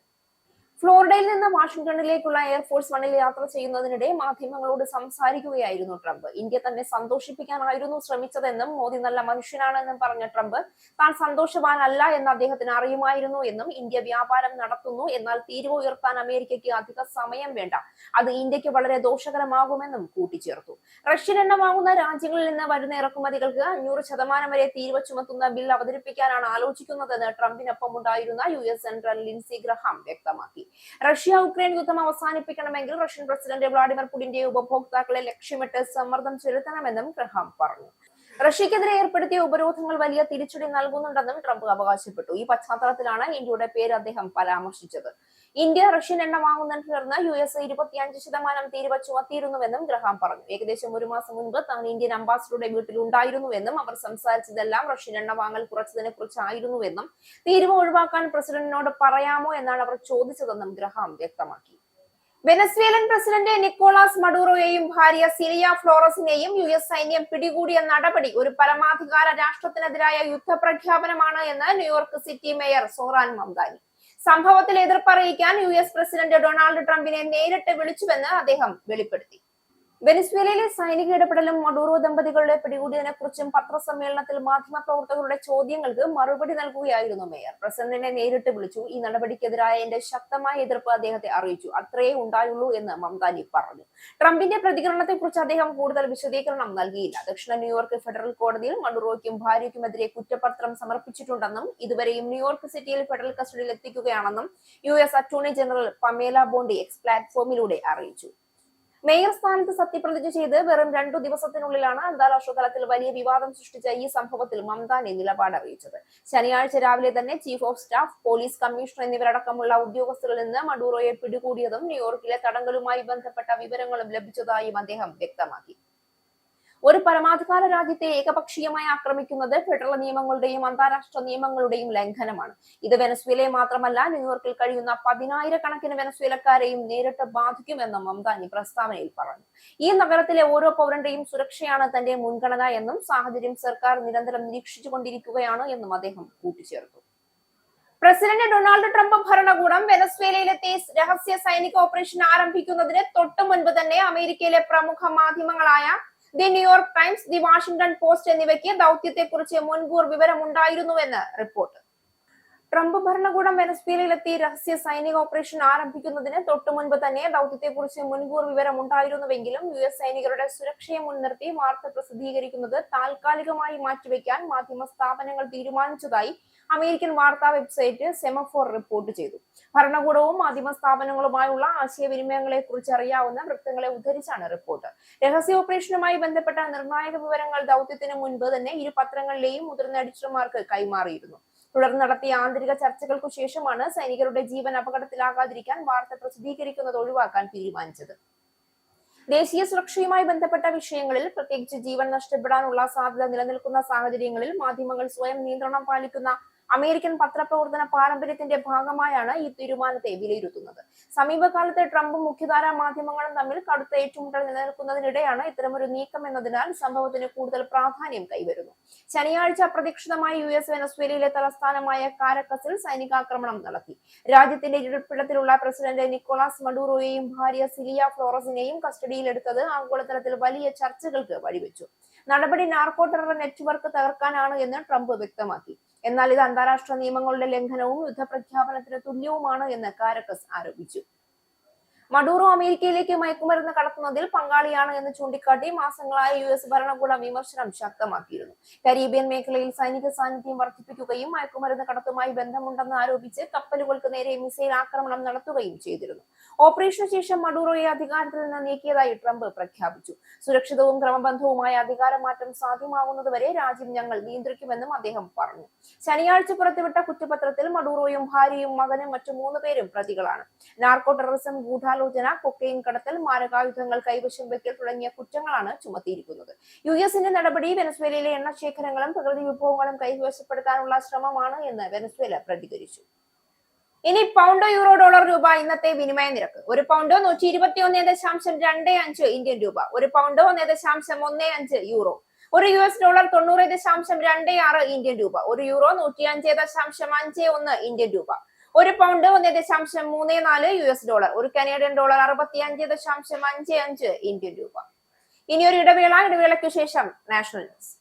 ഫ്ലോറിഡയിൽ നിന്ന് വാഷിംഗ്ടണിലേക്കുള്ള എയർഫോഴ്സ് വണ്ണിൽ യാത്ര ചെയ്യുന്നതിനിടെ മാധ്യമങ്ങളോട് സംസാരിക്കുകയായിരുന്നു ട്രംപ്. ഇന്ത്യ തന്നെ സന്തോഷിപ്പിക്കാനായിരുന്നു ശ്രമിച്ചതെന്നും മോദി നല്ല മനുഷ്യനാണെന്നും പറഞ്ഞ ട്രംപ് താൻ സന്തോഷവാനല്ല എന്ന് അദ്ദേഹത്തിന് അറിയുമായിരുന്നു എന്നും ഇന്ത്യ വ്യാപാരം നടത്തുന്നു, എന്നാൽ തീരുവ ഉയർത്താൻ അമേരിക്കയ്ക്ക് അധിക സമയം വേണ്ട, അത് ഇന്ത്യക്ക് വളരെ ദോഷകരമാകുമെന്നും കൂട്ടിച്ചേർത്തു. റഷ്യൻ എണ്ണ വാങ്ങുന്ന രാജ്യങ്ങളിൽ നിന്ന് വരുന്ന ഇറക്കുമതികൾക്ക് 500% വരെ തീരുവ ചുമത്തുന്ന ബിൽ അവതരിപ്പിക്കാനാണ് ആലോചിക്കുന്നതെന്ന് ട്രംപിനൊപ്പം ഉണ്ടായിരുന്ന US സെനറ്റർ ലിൻസി ഗ്രഹാം വ്യക്തമാക്കി. റഷ്യ ഉക്രൈൻ യുദ്ധം അവസാനിപ്പിക്കണമെങ്കിൽ റഷ്യൻ പ്രസിഡന്റ് വ്ളാഡിമിർ പുടിന്റെ ഉപഭോക്താക്കളെ ലക്ഷ്യമിട്ട് സമ്മർദ്ദം ചെലുത്തണമെന്നും ഗ്രഹാം പറഞ്ഞു. റഷ്യക്കെതിരെ ഏർപ്പെടുത്തിയ ഉപരോധങ്ങൾ വലിയ തിരിച്ചടി നൽകുന്നുണ്ടെന്നും ട്രംപ് അവകാശപ്പെട്ടു. ഈ പശ്ചാത്തലത്തിലാണ് ഇന്ത്യയുടെ പേര് അദ്ദേഹം പരാമർശിച്ചത്. ഇന്ത്യ റഷ്യൻ എണ്ണ വാങ്ങുന്നതിനെ തുടർന്ന് US 25% തീരുവ ചുമത്തിയിരുന്നുവെന്നും ഗ്രഹാം പറഞ്ഞു. ഏകദേശം ഒരു മാസം മുൻപ് താൻ ഇന്ത്യൻ അംബാസിഡറുടെ വീട്ടിൽ ഉണ്ടായിരുന്നുവെന്നും അവർ സംസാരിച്ചതെല്ലാം റഷ്യൻ എണ്ണ വാങ്ങൽ കുറച്ചതിനെ കുറിച്ചായിരുന്നുവെന്നും തീരുവ ഒഴിവാക്കാൻ പ്രസിഡന്റിനോട് പറയാമോ എന്നാണ് അവർ ചോദിച്ചതെന്നും ഗ്രഹാം വ്യക്തമാക്കി. വെനസ്വേലൻ പ്രസിഡന്റ് നിക്കോളാസ് മഡൂറോയെയും ഭാര്യ സിലിയ ഫ്ലോറസിനെയും US സൈന്യം പിടികൂടിയ നടപടി ഒരു പരമാധികാര രാഷ്ട്രത്തിനെതിരായ യുദ്ധപ്രഖ്യാപനമാണ് എന്ന് New York city mayor Zohran Mamdani. സംഭവത്തിൽ എതിർപ്പറിയിക്കാൻ US പ്രസിഡന്റ് ഡൊണാൾഡ് ട്രംപിനെ നേരിട്ട് വിളിച്ചുവെന്ന് അദ്ദേഹം വെളിപ്പെടുത്തി. വെനസ്വേലയിലെ സൈനിക ഇടപെടലും മഡൂറോ ദമ്പതികളുടെ പിടികൂടിയതിനെ കുറിച്ചും പത്രസമ്മേളനത്തിൽ മാധ്യമപ്രവർത്തകരുടെ ചോദ്യങ്ങൾക്ക് മറുപടി നൽകുകയായിരുന്നു മേയർ. പ്രസിഡന്റിനെ നേരിട്ട് വിളിച്ചു. ഈ നടപടിക്കെതിരായ എന്റെ ശക്തമായ എതിർപ്പ് അദ്ദേഹത്തെ അറിയിച്ചു. അത്രയേ ഉണ്ടായുള്ളൂ എന്ന് മംദാനി പറഞ്ഞു. ട്രംപിന്റെ പ്രതികരണത്തെക്കുറിച്ച് അദ്ദേഹം കൂടുതൽ വിശദീകരണം നൽകിയില്ല. ദക്ഷിണ ന്യൂയോർക്ക് ഫെഡറൽ കോടതിയിൽ മഡൂറോയ്ക്കും ഭാര്യയ്ക്കുമെതിരെ കുറ്റപത്രം സമർപ്പിച്ചിട്ടുണ്ടെന്നും ഇതുവരെയും ന്യൂയോർക്ക് സിറ്റിയിൽ ഫെഡറൽ കസ്റ്റഡിയിൽ എത്തിക്കുകയാണെന്നും US attorney general Pamela Bondi X പ്ലാറ്റ്ഫോമിലൂടെ അറിയിച്ചു. മേയർ സ്ഥാനത്ത് സത്യപ്രതിജ്ഞ ചെയ്ത് വെറും 2 ദിവസത്തിനുള്ളിലാണ് അന്താരാഷ്ട്ര തലത്തിൽ വലിയ വിവാദം സൃഷ്ടിച്ച ഈ സംഭവത്തിൽ മംദാനി നിലപാട് അറിയിച്ചത്. ശനിയാഴ്ച രാവിലെ തന്നെ chief of staff, police commissioner എന്നിവരടക്കമുള്ള ഉദ്യോഗസ്ഥരിൽ നിന്ന് മഡൂറോയെ പിടികൂടിയതും ന്യൂയോർക്കിലെ തടങ്കലുമായി ബന്ധപ്പെട്ട വിവരങ്ങളും ലഭിച്ചതായും അദ്ദേഹം വ്യക്തമാക്കി. ഒരു പരമാധികാര രാജ്യത്തെ ഏകപക്ഷീയമായി ആക്രമിക്കുന്നത് ഫെഡറൽ നിയമങ്ങളുടെയും അന്താരാഷ്ട്ര നിയമങ്ങളുടെയും ലംഘനമാണ്. ഇത് വെനസ്വേലയെ മാത്രമല്ല, ന്യൂയോർക്കിൽ കഴിയുന്ന 10,000-കണക്കിന് വെനസ്വേലക്കാരെയും നേരിട്ട് ബാധിക്കുമെന്നും മംദാനി പ്രസ്താവനയിൽ പറഞ്ഞു. ഈ നഗരത്തിലെ ഓരോ പൗരന്റെയും സുരക്ഷയാണ് തന്റെ മുൻഗണന എന്നും സാഹചര്യം സർക്കാർ നിരന്തരം നിരീക്ഷിച്ചുകൊണ്ടിരിക്കുകയാണ് എന്നും അദ്ദേഹം കൂട്ടിച്ചേർത്തു. പ്രസിഡന്റ് ഡൊണാൾഡ് ട്രംപ് ഭരണകൂടം വെനസ്വേലയിലെത്തി രഹസ്യ സൈനിക ഓപ്പറേഷൻ ആരംഭിക്കുന്നതിന് തൊട്ടു മുൻപ് തന്നെ അമേരിക്കയിലെ പ്രമുഖ മാധ്യമങ്ങളായ the New York Times, the Washington Post എന്നിവയ്ക്ക് ദൌത്യത്തെക്കുറിച്ച് മുൻകൂർ വിവരമുണ്ടായിരുന്നുവെന്ന് റിപ്പോർട്ട്. ട്രംപ് ഭരണകൂടം വെനസ്വേലയിലെത്തി രഹസ്യ സൈനിക ഓപ്പറേഷൻ ആരംഭിക്കുന്നതിന് തൊട്ടു മുൻപ് തന്നെ ദൌത്യത്തെക്കുറിച്ച് മുൻകൂർ വിവരമുണ്ടായിരുന്നുവെങ്കിലും US സൈനികരുടെ സുരക്ഷയെ മുൻനിർത്തി വാർത്ത പ്രസിദ്ധീകരിക്കുന്നത് താൽക്കാലികമായി മാറ്റിവെക്കാൻ മാധ്യമ സ്ഥാപനങ്ങൾ തീരുമാനിച്ചതായി അമേരിക്കൻ വാർത്താ വെബ്സൈറ്റ് സെമഫോർ റിപ്പോർട്ട് ചെയ്തു. ഭരണകൂടവും മാധ്യമ സ്ഥാപനങ്ങളുമായുള്ള ആശയവിനിമയങ്ങളെ കുറിച്ച് അറിയാവുന്ന വൃത്തങ്ങളെ ഉദ്ധരിച്ചാണ് റിപ്പോർട്ട്. രഹസ്യ ഓപ്പറേഷനുമായി ബന്ധപ്പെട്ട നിർണായക വിവരങ്ങൾ ദൌത്യത്തിന് മുൻപ് തന്നെ ഇരു പത്രങ്ങളിലെയും മുതിർന്ന എഡിറ്റർമാർക്ക് കൈമാറിയിരുന്നു. തുടർന്ന് നടത്തിയ ആന്തരിക ചർച്ചകൾക്കു ശേഷമാണ് സൈനികരുടെ ജീവൻ അപകടത്തിലാകാതിരിക്കാൻ വാർത്ത പ്രസിദ്ധീകരിക്കുന്നത് ഒഴിവാക്കാൻ തീരുമാനിച്ചത്. ദേശീയ സുരക്ഷയുമായി ബന്ധപ്പെട്ട വിഷയങ്ങളിൽ, പ്രത്യേകിച്ച് ജീവൻ നഷ്ടപ്പെടാനുള്ള സാധ്യത നിലനിൽക്കുന്ന സാഹചര്യങ്ങളിൽ മാധ്യമങ്ങൾ സ്വയം നിയന്ത്രണം പാലിക്കുന്ന അമേരിക്കൻ പത്രപ്രവർത്തന പാരമ്പര്യത്തിന്റെ ഭാഗമായാണ് ഈ തീരുമാനത്തെ വിലയിരുത്തുന്നത്. സമീപകാലത്തെ ട്രംപും മുഖ്യധാരാ മാധ്യമങ്ങളും തമ്മിൽ കടുത്ത ഏറ്റുമുട്ടൽ നിലനിൽക്കുന്നതിനിടെയാണ് ഇത്തരമൊരു നീക്കം എന്നതിനാൽ സംഭവത്തിന് കൂടുതൽ പ്രാധാന്യം കൈവരുന്നു. ശനിയാഴ്ച അപ്രതീക്ഷിതമായി US വെനസ്വേലയിലെ തലസ്ഥാനമായ കാരക്കസിൽ സൈനികാക്രമണം നടത്തി. രാജ്യത്തിന്റെ ഇരിപ്പിടത്തിലുള്ള പ്രസിഡന്റ് നിക്കോളാസ് മഡൂറോയെയും ഭാര്യ സിലിയ ഫ്ലോറസിനെയും കസ്റ്റഡിയിലെടുത്തത് ആഗോളതലത്തിൽ വലിയ ചർച്ചകൾക്ക് വഴിവെച്ചു. നടപടി നാർക്കോ ടെറർ നെറ്റ്വർക്ക് തകർക്കാനാണ് എന്ന് ട്രംപ് വ്യക്തമാക്കി. എന്നാൽ ഇത് അന്താരാഷ്ട്ര നിയമങ്ങളുടെ ലംഘനവും യുദ്ധപ്രഖ്യാപനത്തിന് തുല്യവുമാണ് എന്ന് കാരക്കസ് ആരോപിച്ചു. മഡൂറോ അമേരിക്കയിലേക്ക് മയക്കുമരുന്ന് കടത്തുന്നതിൽ പങ്കാളിയാണ് എന്ന് ചൂണ്ടിക്കാട്ടി മാസങ്ങളായി US ഭരണകൂടം വിമർശനം ശക്തമാക്കിയിരുന്നു. കരീബിയൻ മേഖലയിൽ സൈനിക സാന്നിധ്യം വർദ്ധിപ്പിക്കുകയും മയക്കുമരുന്ന് കടത്തുമായി ബന്ധമുണ്ടെന്ന് ആരോപിച്ച് കപ്പലുകൾക്ക് നേരെ മിസൈൽ ആക്രമണം നടത്തുകയും ചെയ്തിരുന്നു. ഓപ്പറേഷന് ശേഷം മഡൂറോയെ അധികാരത്തിൽ നിന്ന് നീക്കിയതായി ട്രംപ് പ്രഖ്യാപിച്ചു. സുരക്ഷിതവും ക്രമബദ്ധവുമായ അധികാരമാറ്റം സാധ്യമാകുന്നതുവരെ രാജ്യം ഞങ്ങൾ നിയന്ത്രിക്കുമെന്നും അദ്ദേഹം പറഞ്ഞു. ശനിയാഴ്ച പുറത്തുവിട്ട കുറ്റപത്രത്തിൽ മഡൂറോയും ഭാര്യയും മകനും മറ്റു 3 പേരും പ്രതികളാണ്. നാർക്കോ ടെററിസം, ഗൂഢാലോചന, കൊക്കൈൻ കടത്തൽ, മാരകായുധങ്ങൾ കൈവശം വെക്കൽ തുടങ്ങിയ കുറ്റങ്ങളാണ് ചുമത്തിയിരിക്കുന്നത്. US-ന്റെ നടപടി വെനസ്വേലയിലെ എണ്ണശേഖരങ്ങളും പ്രകൃതി വിഭവങ്ങളും കൈവശപ്പെടുത്താനുള്ള ശ്രമമാണ് എന്ന് വെനസ്വേല പ്രതികരിച്ചു. ഇനി പൗണ്ട്, യൂറോ, ഡോളർ, രൂപ ഇന്നത്തെ വിനിമയ നിരക്ക്. ഒരു പൗണ്ട് 121.25 ഇന്ത്യൻ രൂപ, ഒരു പൗണ്ട് 1.15 യൂറോ, ഒരു US ഡോളർ 90.26 ഇന്ത്യൻ രൂപ, ഒരു യൂറോ 105.51 ഇന്ത്യൻ രൂപ, ഒരു പൗണ്ട് 1.34 US ഡോളർ, ഒരു കനേഡിയൻ ഡോളർ 65.55 ഇന്ത്യൻ രൂപ. ഇനി ഒരു ഇടവേളയ്ക്ക് ശേഷം നാഷണൽ ന്യൂസ്.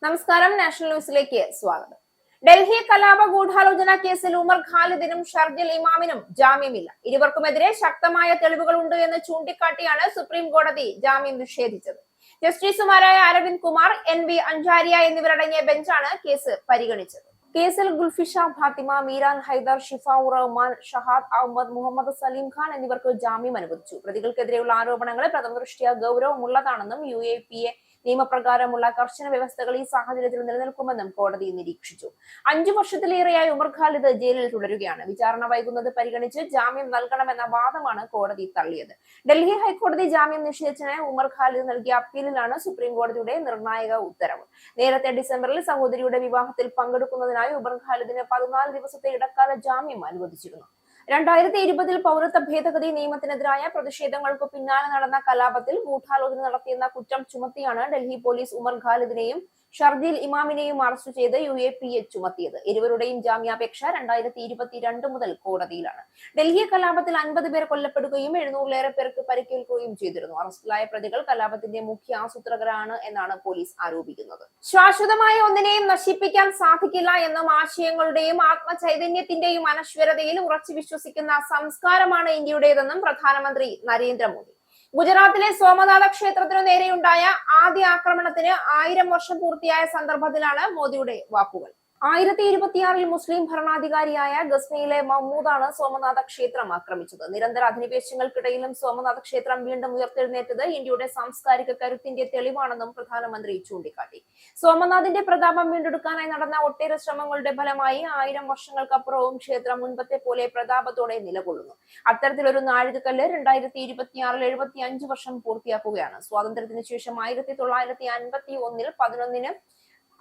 നമസ്കാരം, നാഷണൽ ന്യൂസിലേക്ക് സ്വാഗതം. ഡൽഹി കലാപ ഗൂഢാലോചന കേസിൽ ഉമർ ഖാലിദിനും ഷർജിൽ ഇമാമിനും ജാമ്യമില്ല. ഇരുവർക്കുമെതിരെ ശക്തമായ തെളിവുകളുണ്ട് എന്ന് ചൂണ്ടിക്കാട്ടിയാണ് സുപ്രീം കോടതി ജാമ്യം നിഷേധിച്ചത്. ജസ്റ്റിസുമാരായ അരവിന്ദ് കുമാർ, NV അഞ്ചാരിയ എന്നിവരടങ്ങിയ ബെഞ്ചാണ് കേസ് പരിഗണിച്ചത്. കേസിൽ ഗുൽഫിഷ ഫാത്തിമ, മീരാൻ ഹൈദർ, ഷിഫാഉർ റഹ്മാൻ, ഷഹാദ് അഹമ്മദ്, മുഹമ്മദ് സലീം ഖാൻ എന്നിവർക്ക് ജാമ്യം അനുവദിച്ചു. പ്രതികൾക്കെതിരെയുള്ള ആരോപണങ്ങൾ പ്രഥമദൃഷ്ട്യാ ഗൗരവമുള്ളതാണെന്നും UAPA നിയമപ്രകാരമുള്ള കർശന വ്യവസ്ഥകൾ ഈ സാഹചര്യത്തിൽ നിലനിൽക്കുമെന്നും കോടതി നിരീക്ഷിച്ചു. 5 വർഷത്തിലേറെയായി ഉമർ ഖാലിദ് ജയിലിൽ തുടരുകയാണ്. വിചാരണ വൈകുന്നത് പരിഗണിച്ച് ജാമ്യം നൽകണമെന്ന വാദമാണ് കോടതി തള്ളിയത്. ഡൽഹി ഹൈക്കോടതി ജാമ്യം നിഷേധിച്ചതിന് ഉമർ ഖാലിദ് നൽകിയ അപ്പീലിലാണ് സുപ്രീം കോടതിയുടെ നിർണായക ഉത്തരവ്. നേരത്തെ ഡിസംബറിൽ സഹോദരിയുടെ വിവാഹത്തിൽ പങ്കെടുക്കുന്നതിനായി ഉമർ ഖാലിദിന് 14 ദിവസത്തെ ഇടക്കാല ജാമ്യം അനുവദിച്ചിരുന്നു. 2020 പൗരത്വ ഭേദഗതി നിയമത്തിനെതിരായ പ്രതിഷേധങ്ങൾക്കു പിന്നാലെ നടന്ന കലാപത്തിൽ ഗൂഢാലോചന നടത്തിയെന്ന കുറ്റം ചുമത്തിയാണ് ഡൽഹി പോലീസ് ഉമർ ഖാലിദിനെയും ഷർജിൽ ഇമാമിനെയും അറസ്റ്റ് ചെയ്ത് UAPA ചുമത്തിയത്. ഇരുവരുടെയും ജാമ്യാപേക്ഷ 2022 മുതൽ കോടതിയിലാണ്. ഡൽഹി കലാപത്തിൽ 50 പേർ കൊല്ലപ്പെടുകയും 700-ലേറെ പേർക്ക് പരിക്കേൽക്കുകയും ചെയ്തിരുന്നു. അറസ്റ്റിലായ പ്രതികൾ കലാപത്തിന്റെ മുഖ്യ ആസൂത്രകരാണ് എന്നാണ് പോലീസ് ആരോപിക്കുന്നത്. ശാശ്വതമായ ഒന്നിനെയും നശിപ്പിക്കാൻ സാധിക്കില്ല എന്നും ആശയങ്ങളുടെയും ആത്മചൈതന്യത്തിന്റെയും അനശ്വരതയിൽ ഉറച്ചു വിശ്വസിക്കുന്ന സംസ്കാരമാണ് ഇന്ത്യയുടേതെന്നും പ്രധാനമന്ത്രി നരേന്ദ്രമോദി. ഗുജറാത്തിലെ സോമനാഥ ക്ഷേത്രത്തിനു നേരെയുണ്ടായ ആദ്യ ആക്രമണത്തിന് 1000 വർഷം പൂർത്തിയായ സന്ദർഭത്തിലാണ് മോദിയുടെ വാക്കുകൾ. 1026 മുസ്ലിം ഭരണാധികാരിയായ ഗസ്നിയിലെ മഹ്മൂദാണ് സോമനാഥ ക്ഷേത്രം ആക്രമിച്ചത്. നിരന്തര അധിനിവേശങ്ങൾക്കിടയിലും സോമനാഥ ക്ഷേത്രം വീണ്ടും ഉയർത്തെഴുന്നേറ്റത് ഇന്ത്യയുടെ സാംസ്കാരിക കരുത്തിന്റെ തെളിവാണെന്നും പ്രധാനമന്ത്രി ചൂണ്ടിക്കാട്ടി. സോമനാഥിന്റെ പ്രതാപം വീണ്ടെടുക്കാനായി നടന്ന ഒട്ടേറെ ശ്രമങ്ങളുടെ ഫലമായി 1000 വർഷങ്ങൾക്കപ്പുറവും ക്ഷേത്രം മുൻപത്തെ പോലെ പ്രതാപത്തോടെ നിലകൊള്ളുന്നു. അത്തരത്തിലൊരു നാഴികക്കല്ല് 2026 75 വർഷം പൂർത്തിയാക്കുകയാണ്. സ്വാതന്ത്ര്യത്തിന് ശേഷം 1951 11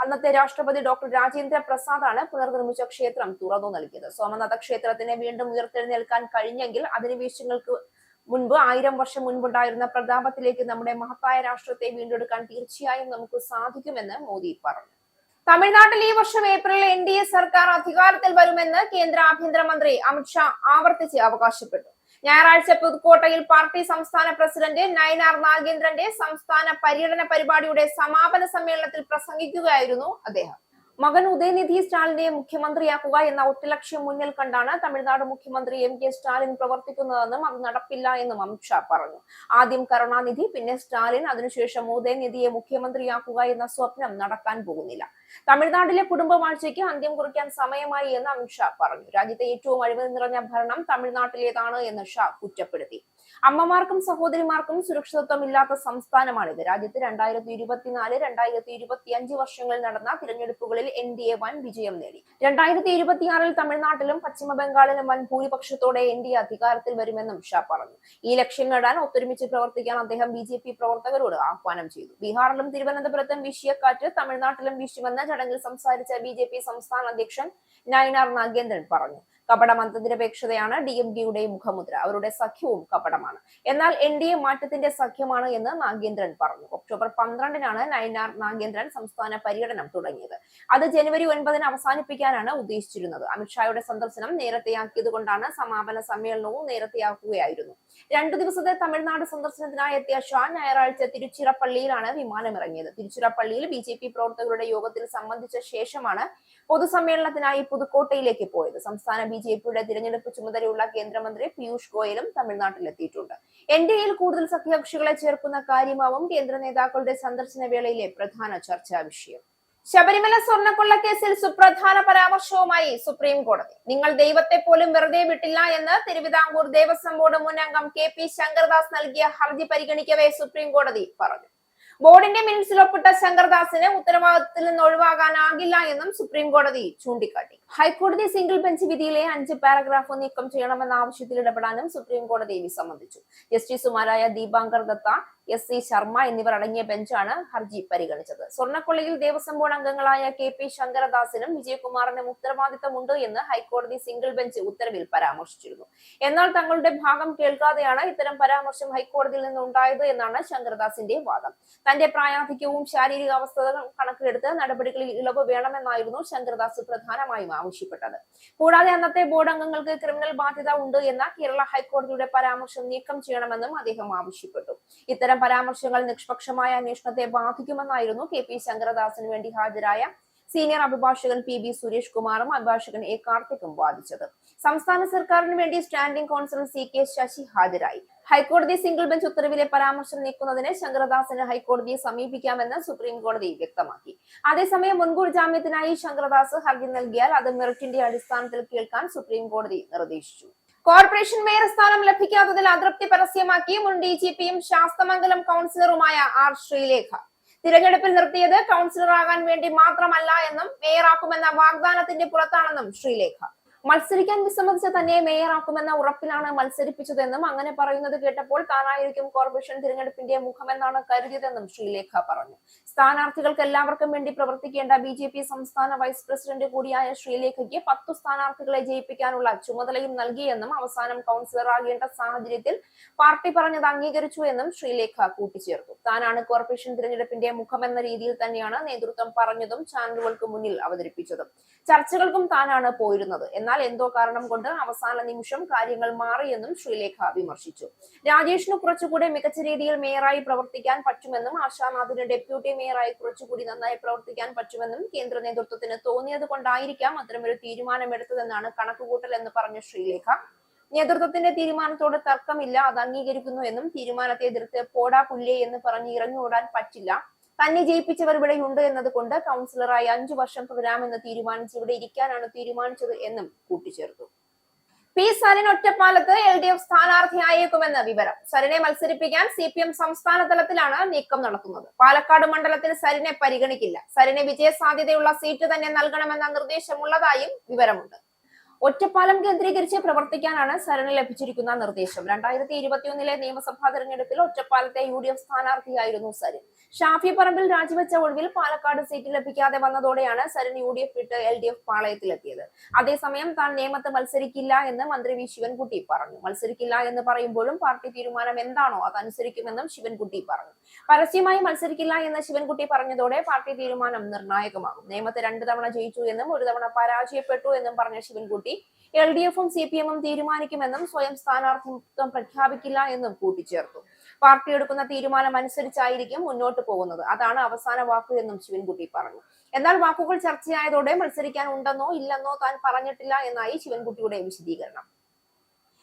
അന്നത്തെ രാഷ്ട്രപതി ഡോക്ടർ രാജേന്ദ്ര പ്രസാദാണ് പുനർനിർമ്മിച്ച ക്ഷേത്രം തുറന്നു നൽകിയത്. സോമനാഥ ക്ഷേത്രത്തിന് വീണ്ടും ഉയർത്തെഴുന്നേൽക്കാൻ കഴിഞ്ഞെങ്കിൽ അധിനിവേശങ്ങൾക്ക് മുൻപ് 1000 വർഷം മുൻപുണ്ടായിരുന്ന പ്രതാപത്തിലേക്ക് നമ്മുടെ മഹത്തായ രാഷ്ട്രത്തെ വീണ്ടെടുക്കാൻ തീർച്ചയായും നമുക്ക് സാധിക്കുമെന്ന് മോദി പറഞ്ഞു. തമിഴ്നാട്ടിൽ ഈ വർഷം ഏപ്രിലിൽ NDA സർക്കാർ അധികാരത്തിൽ വരുമെന്ന് കേന്ദ്ര ആഭ്യന്തരമന്ത്രി അമിത്ഷാ ആവർത്തിച്ച് അവകാശപ്പെട്ടു. ഞായറാഴ്ച പുതുക്കോട്ടയിൽ പാർട്ടി സംസ്ഥാന പ്രസിഡന്റ് നയനാർ നാഗേന്ദ്രന്റെ സംസ്ഥാന പര്യടന പരിപാടിയുടെ സമാപന സമ്മേളനത്തിൽ പ്രസംഗിക്കുകയായിരുന്നു അദ്ദേഹം. മകൻ ഉദയനിധി സ്റ്റാലിനെ മുഖ്യമന്ത്രിയാക്കുക എന്ന ഒറ്റ ലക്ഷ്യം മുന്നിൽ കണ്ടാണ് തമിഴ്നാട് മുഖ്യമന്ത്രി MK സ്റ്റാലിൻ പ്രവർത്തിക്കുന്നതെന്നും അത് നടപ്പില്ല എന്നും അമിത്ഷാ പറഞ്ഞു. ആദ്യം കരുണാനിധി, പിന്നെ സ്റ്റാലിൻ, അതിനുശേഷം ഉദയനിധിയെ മുഖ്യമന്ത്രിയാക്കുക എന്ന സ്വപ്നം നടക്കാൻ പോകുന്നില്ല. തമിഴ്നാട്ടിലെ കുടുംബവാഴ്ചയ്ക്ക് അന്ത്യം കുറിക്കാൻ സമയമായി എന്ന് അമിത്ഷാ പറഞ്ഞു. രാജ്യത്തെ ഏറ്റവും അഴിമതി നിറഞ്ഞ ഭരണം തമിഴ്നാട്ടിലേതാണ് എന്ന് ഷാ കുറ്റപ്പെടുത്തി. അമ്മമാർക്കും സഹോദരിമാർക്കും സുരക്ഷിതത്വം ഇല്ലാത്ത സംസ്ഥാനമാണിത്. രാജ്യത്ത് 2024, 2025 വർഷങ്ങളിൽ നടന്ന തിരഞ്ഞെടുപ്പുകളിൽ NDA വൻ വിജയം നേടി. 2026 തമിഴ്നാട്ടിലും പശ്ചിമ ബംഗാളിലും വൻ ഭൂരിപക്ഷത്തോടെ NDA അധികാരത്തിൽ വരുമെന്നും ഷാ പറഞ്ഞു. ഈ ലക്ഷ്യം നേടാൻ ഒത്തൊരുമിച്ച് പ്രവർത്തിക്കാൻ അദ്ദേഹം BJP പ്രവർത്തകരോട് ആഹ്വാനം ചെയ്തു. ബീഹാറിലും തിരുവനന്തപുരത്തും വീശിയ കാറ്റ് തമിഴ്നാട്ടിലും വീശുമെന്ന ചടങ്ങിൽ സംസാരിച്ച BJP സംസ്ഥാന അധ്യക്ഷൻ നയനാർ നാഗേന്ദ്രൻ പറഞ്ഞു. കപട മതനിരപേക്ഷതയാണ് DMKയുടെ മുഖമുദ്ര. അവരുടെ സഖ്യവും കപടമാണ്. എന്നാൽ NDA മാറ്റത്തിന്റെ സഖ്യമാണ് എന്ന് നാഗേന്ദ്രൻ പറഞ്ഞു. ഒക്ടോബർ 12-നാണ് നയനാർ നാഗേന്ദ്രൻ സംസ്ഥാന പര്യടനം തുടങ്ങിയത്. അത് ജനുവരി 9-ന് അവസാനിപ്പിക്കാനാണ് ഉദ്ദേശിച്ചിരുന്നത്. അമിത്ഷായുടെ സന്ദർശനം നേരത്തെയാക്കിയതുകൊണ്ടാണ് സമാപന സമ്മേളനവും നേരത്തെയാക്കുകയായിരുന്നു. 2 ദിവസത്തെ തമിഴ്നാട് സന്ദർശനത്തിനായി എത്തിയ ഷാ ഞായറാഴ്ച തിരുച്ചിറപ്പള്ളിയിലാണ് വിമാനമിറങ്ങിയത്. തിരുച്ചിറപ്പള്ളിയിൽ BJP പ്രവർത്തകരുടെ യോഗത്തിൽ സംബന്ധിച്ച ശേഷമാണ് പൊതുസമ്മേളനത്തിനായി പുതുക്കോട്ടയിലേക്ക് പോയത്. സംസ്ഥാന BJPയുടെ തിരഞ്ഞെടുപ്പ് ചുമതലയുള്ള കേന്ദ്രമന്ത്രി പീയൂഷ് ഗോയലും തമിഴ്നാട്ടിലെത്തിയിട്ടുണ്ട്. NDAയിൽ കൂടുതൽ സഖ്യകക്ഷികളെ ചേർക്കുന്ന കാര്യമാവും കേന്ദ്ര നേതാക്കളുടെ സന്ദർശന വേളയിലെ പ്രധാന ചർച്ചാ വിഷയം. ശബരിമല സ്വർണ്ണക്കൊള്ളക്കേസിൽ സുപ്രധാന പരാമർശവുമായി സുപ്രീം കോടതി. നിങ്ങൾ ദൈവത്തെ പോലും വെറുതെ വിട്ടില്ല എന്ന് തിരുവിതാംകൂർ ദേവസ്വം ബോർഡ് മുൻ അംഗം KP ശങ്കർദാസ് നൽകിയ ഹർജി പരിഗണിക്കവേ സുപ്രീം കോടതി പറഞ്ഞു. ബോർഡിന്റെ മിനിറ്റ്സിൽ ഒപ്പിട്ട ശങ്കർദാസിന് ഉത്തരവാദിത്തത്തിൽ നിന്ന് ഒഴിവാകാനാകില്ല എന്നും സുപ്രീം കോടതി ചൂണ്ടിക്കാട്ടി. ഹൈക്കോടതി സിംഗിൾ ബെഞ്ച് വിധിയിലെ 5 പാരഗ്രാഫ് നീക്കം ചെയ്യണമെന്ന ആവശ്യത്തിൽ ഇടപെടാനും സുപ്രീം കോടതി വിസമ്മതിച്ചു. ജസ്റ്റിസുമാരായ ദീപാങ്കർ ദത്ത, SC ശർമ്മ എന്നിവർ അടങ്ങിയ ബെഞ്ചാണ് ഹർജി പരിഗണിച്ചത്. സ്വർണ്ണക്കൊള്ളയിൽ ദേവസ്വം ബോർഡ് അംഗങ്ങളായ KP ശങ്കരദാസിനും വിജയകുമാറിനും ഉത്തരവാദിത്തമുണ്ട് എന്ന് ഹൈക്കോടതി സിംഗിൾ ബെഞ്ച് ഉത്തരവിൽ പരാമർശിച്ചിരുന്നു. എന്നാൽ തങ്ങളുടെ ഭാഗം കേൾക്കാതെയാണ് ഇത്തരം പരാമർശം ഹൈക്കോടതിയിൽ നിന്ന് ഉണ്ടായത് എന്നാണ് ശങ്കരദാസിന്റെ വാദം. തന്റെ പ്രായാധിക്യവും ശാരീരികാവസ്ഥകളും കണക്കിലെടുത്ത് നടപടികളിൽ ഇളവ് വേണമെന്നായിരുന്നു ശങ്കർദാസ് പ്രധാനമായും ആവശ്യപ്പെട്ടത്. കൂടാതെ അന്നത്തെ ബോർഡ് അംഗങ്ങൾക്ക് ക്രിമിനൽ ബാധ്യത ഉണ്ട് എന്ന കേരള ഹൈക്കോടതിയുടെ പരാമർശം നീക്കം ചെയ്യണമെന്നും അദ്ദേഹം ആവശ്യപ്പെട്ടു. ഇത്തരം പരാമർശങ്ങൾ നിഷ്പക്ഷമായ അന്വേഷണത്തെ ബാധിക്കുമെന്നായിരുന്നു KP ശങ്കരദാസിന് വേണ്ടി ഹാജരായ സീനിയർ അഭിഭാഷകൻ PB സുരേഷ് കുമാറും അഭിഭാഷകൻ A കാർത്തിക്കും വാദിച്ചത്. സംസ്ഥാന സർക്കാരിന് വേണ്ടി സ്റ്റാൻഡിംഗ് കൗൺസിൽ CK ശശി ഹാജരായി. ഹൈക്കോടതി സിംഗിൾ ബെഞ്ച് ഉത്തരവിലെ പരാമർശം നീക്കുന്നതിന് ശങ്കരദാസിന് ഹൈക്കോടതിയെ സമീപിക്കാമെന്ന് സുപ്രീം കോടതി വ്യക്തമാക്കി. അതേസമയം മുൻകൂർ ജാമ്യത്തിനായി ശങ്കരദാസ് ഹർജി നൽകിയാൽ അത് മെറിറ്റിന്റെ അടിസ്ഥാനത്തിൽ കേൾക്കാൻ സുപ്രീം കോടതി നിർദ്ദേശിച്ചു. കോർപ്പറേഷൻ മേയർ സ്ഥാനം ലഭിക്കാത്തതിൽ അതൃപ്തി പരസ്യമാക്കി മുൻ DGPയും ശാസ്തമംഗലം കൗൺസിലറുമായ R ശ്രീലേഖ. തിരഞ്ഞെടുപ്പിൽ നിർത്തിയത് കൗൺസിലറാകാൻ വേണ്ടി മാത്രമല്ല എന്നും മേയറാക്കുമെന്ന വാഗ്ദാനത്തിന്റെ പുറത്താണെന്നും ശ്രീലേഖ. മത്സരിക്കാൻ വിസമ്മതിച്ച തന്നെ മേയറാക്കുമെന്ന ഉറപ്പിലാണ് മത്സരിപ്പിച്ചതെന്നും അങ്ങനെ പറയുന്നത് കേട്ടപ്പോൾ താനായിരിക്കും കോർപ്പറേഷൻ തിരഞ്ഞെടുപ്പിന്റെ മുഖമെന്നാണ് കരുതിയതെന്നും ശ്രീലേഖ പറഞ്ഞു. സ്ഥാനാർത്ഥികൾക്ക് എല്ലാവർക്കും വേണ്ടി പ്രവർത്തിക്കേണ്ട BJP സംസ്ഥാന വൈസ് പ്രസിഡന്റ് കൂടിയായ ശ്രീലേഖയ്ക്ക് 10 സ്ഥാനാർത്ഥികളെ ജയിപ്പിക്കാനുള്ള ചുമതലയും നൽകിയെന്നും അവസാനം കൗൺസിലറാകേണ്ട സാഹചര്യത്തിൽ പാർട്ടി പറഞ്ഞത് അംഗീകരിച്ചു എന്നും ശ്രീലേഖ കൂട്ടിച്ചേർത്തു. താനാണ് കോർപ്പറേഷൻ തിരഞ്ഞെടുപ്പിന്റെ മുഖമെന്ന രീതിയിൽ തന്നെയാണ് നേതൃത്വം പറഞ്ഞതും ചാനലുകൾക്ക് മുന്നിൽ അവതരിപ്പിച്ചതും. ചർച്ചകൾക്കും താനാണ് പോയിരുന്നത്. എന്നാൽ എന്തോ കാരണം കൊണ്ട് അവസാന നിമിഷം കാര്യങ്ങൾ മാറിയെന്നും ശ്രീലേഖ വിമർശിച്ചു. രാജേഷിന് കുറച്ചുകൂടി മികച്ച രീതിയിൽ മേയറായി പ്രവർത്തിക്കാൻ പറ്റുമെന്നും ആശാനാഥിന് ഡെപ്യൂട്ടി മേയറായി കുറച്ചുകൂടി നന്നായി പ്രവർത്തിക്കാൻ പറ്റുമെന്നും കേന്ദ്ര നേതൃത്വത്തിന് തോന്നിയത് കൊണ്ടായിരിക്കാം അത്തരമൊരു തീരുമാനമെടുത്തതെന്നാണ് കണക്കുകൂട്ടൽ എന്ന് പറഞ്ഞ ശ്രീലേഖ. നേതൃത്വത്തിന്റെ തീരുമാനത്തോട് തർക്കമില്ല, അത് അംഗീകരിക്കുന്നു എന്നും തീരുമാനത്തെ എതിർത്ത് പോടാ പുല്ലേ എന്ന് പറഞ്ഞ് ഇറങ്ങിയോടാൻ പറ്റില്ല. തന്നെ ജയിപ്പിച്ചവർ ഇവിടെയുണ്ട് എന്നതുകൊണ്ട് കൗൺസിലറായി 5 വർഷം തുടരാമെന്ന് തീരുമാനിച്ച് ഇവിടെ ഇരിക്കാനാണ് തീരുമാനിച്ചത് എന്നും കൂട്ടിച്ചേർത്തു. P സരിൻ ഒറ്റപ്പാലത്ത് LDF സ്ഥാനാർത്ഥിയായേക്കുമെന്ന് വിവരം. സരിനെ മത്സരിപ്പിക്കാൻ CPM സംസ്ഥാന തലത്തിലാണ് നീക്കം നടത്തുന്നത്. പാലക്കാട് മണ്ഡലത്തിൽ സരിനെ പരിഗണിക്കില്ല. സരിന് വിജയ സാധ്യതയുള്ള സീറ്റ് തന്നെ നൽകണമെന്ന നിർദ്ദേശമുള്ളതായും വിവരമുണ്ട്. ഒറ്റപ്പാലം കേന്ദ്രീകരിച്ച് പ്രവർത്തിക്കാനാണ് സരിന് ലഭിച്ചിരിക്കുന്ന നിർദ്ദേശം. 2021 നിയമസഭാ തെരഞ്ഞെടുപ്പിൽ ഒറ്റപ്പാലത്തെ UDF സ്ഥാനാർത്ഥിയായിരുന്നു സരിൻ. ഷാഫി പറമ്പിൽ രാജിവെച്ച ഒഴിവിൽ പാലക്കാട് സീറ്റ് ലഭിക്കാതെ വന്നതോടെയാണ് സരിൻ UDF വിട്ട് LDF പാളയത്തിലെത്തിയത്. അതേസമയം താൻ നേമത്ത് മത്സരിക്കില്ല എന്ന് മന്ത്രി V ശിവൻകുട്ടി പറഞ്ഞു. മത്സരിക്കില്ല എന്ന് പറയുമ്പോഴും പാർട്ടി തീരുമാനം എന്താണോ അതനുസരിക്കുമെന്നും ശിവൻകുട്ടി പറഞ്ഞു. പരസ്യമായി മത്സരിക്കില്ല എന്ന് ശിവൻകുട്ടി പറഞ്ഞതോടെ പാർട്ടി തീരുമാനം നിർണായകമാകും. നേമത്ത് 2 തവണ ജയിച്ചു എന്നും 1 തവണ പരാജയപ്പെട്ടു എന്നും പറഞ്ഞ ശിവൻകുട്ടി LDFും CPMും തീരുമാനിക്കുമെന്നും സ്വയം സ്ഥാനാർത്ഥിത്വം പ്രഖ്യാപിക്കില്ല എന്നും കൂട്ടിച്ചേർത്തു. പാർട്ടി എടുക്കുന്ന തീരുമാനം അനുസരിച്ചായിരിക്കും മുന്നോട്ട് പോകുന്നത്. അതാണ് അവസാന വാക്ക് എന്നും ശിവൻകുട്ടി പറഞ്ഞു. എന്നാൽ വാക്കുകൾ ചർച്ചയായതോടെ മത്സരിക്കാൻ ഉണ്ടെന്നോ ഇല്ലെന്നോ താൻ പറഞ്ഞിട്ടില്ല എന്നായി ശിവൻകുട്ടിയുടെ വിശദീകരണം.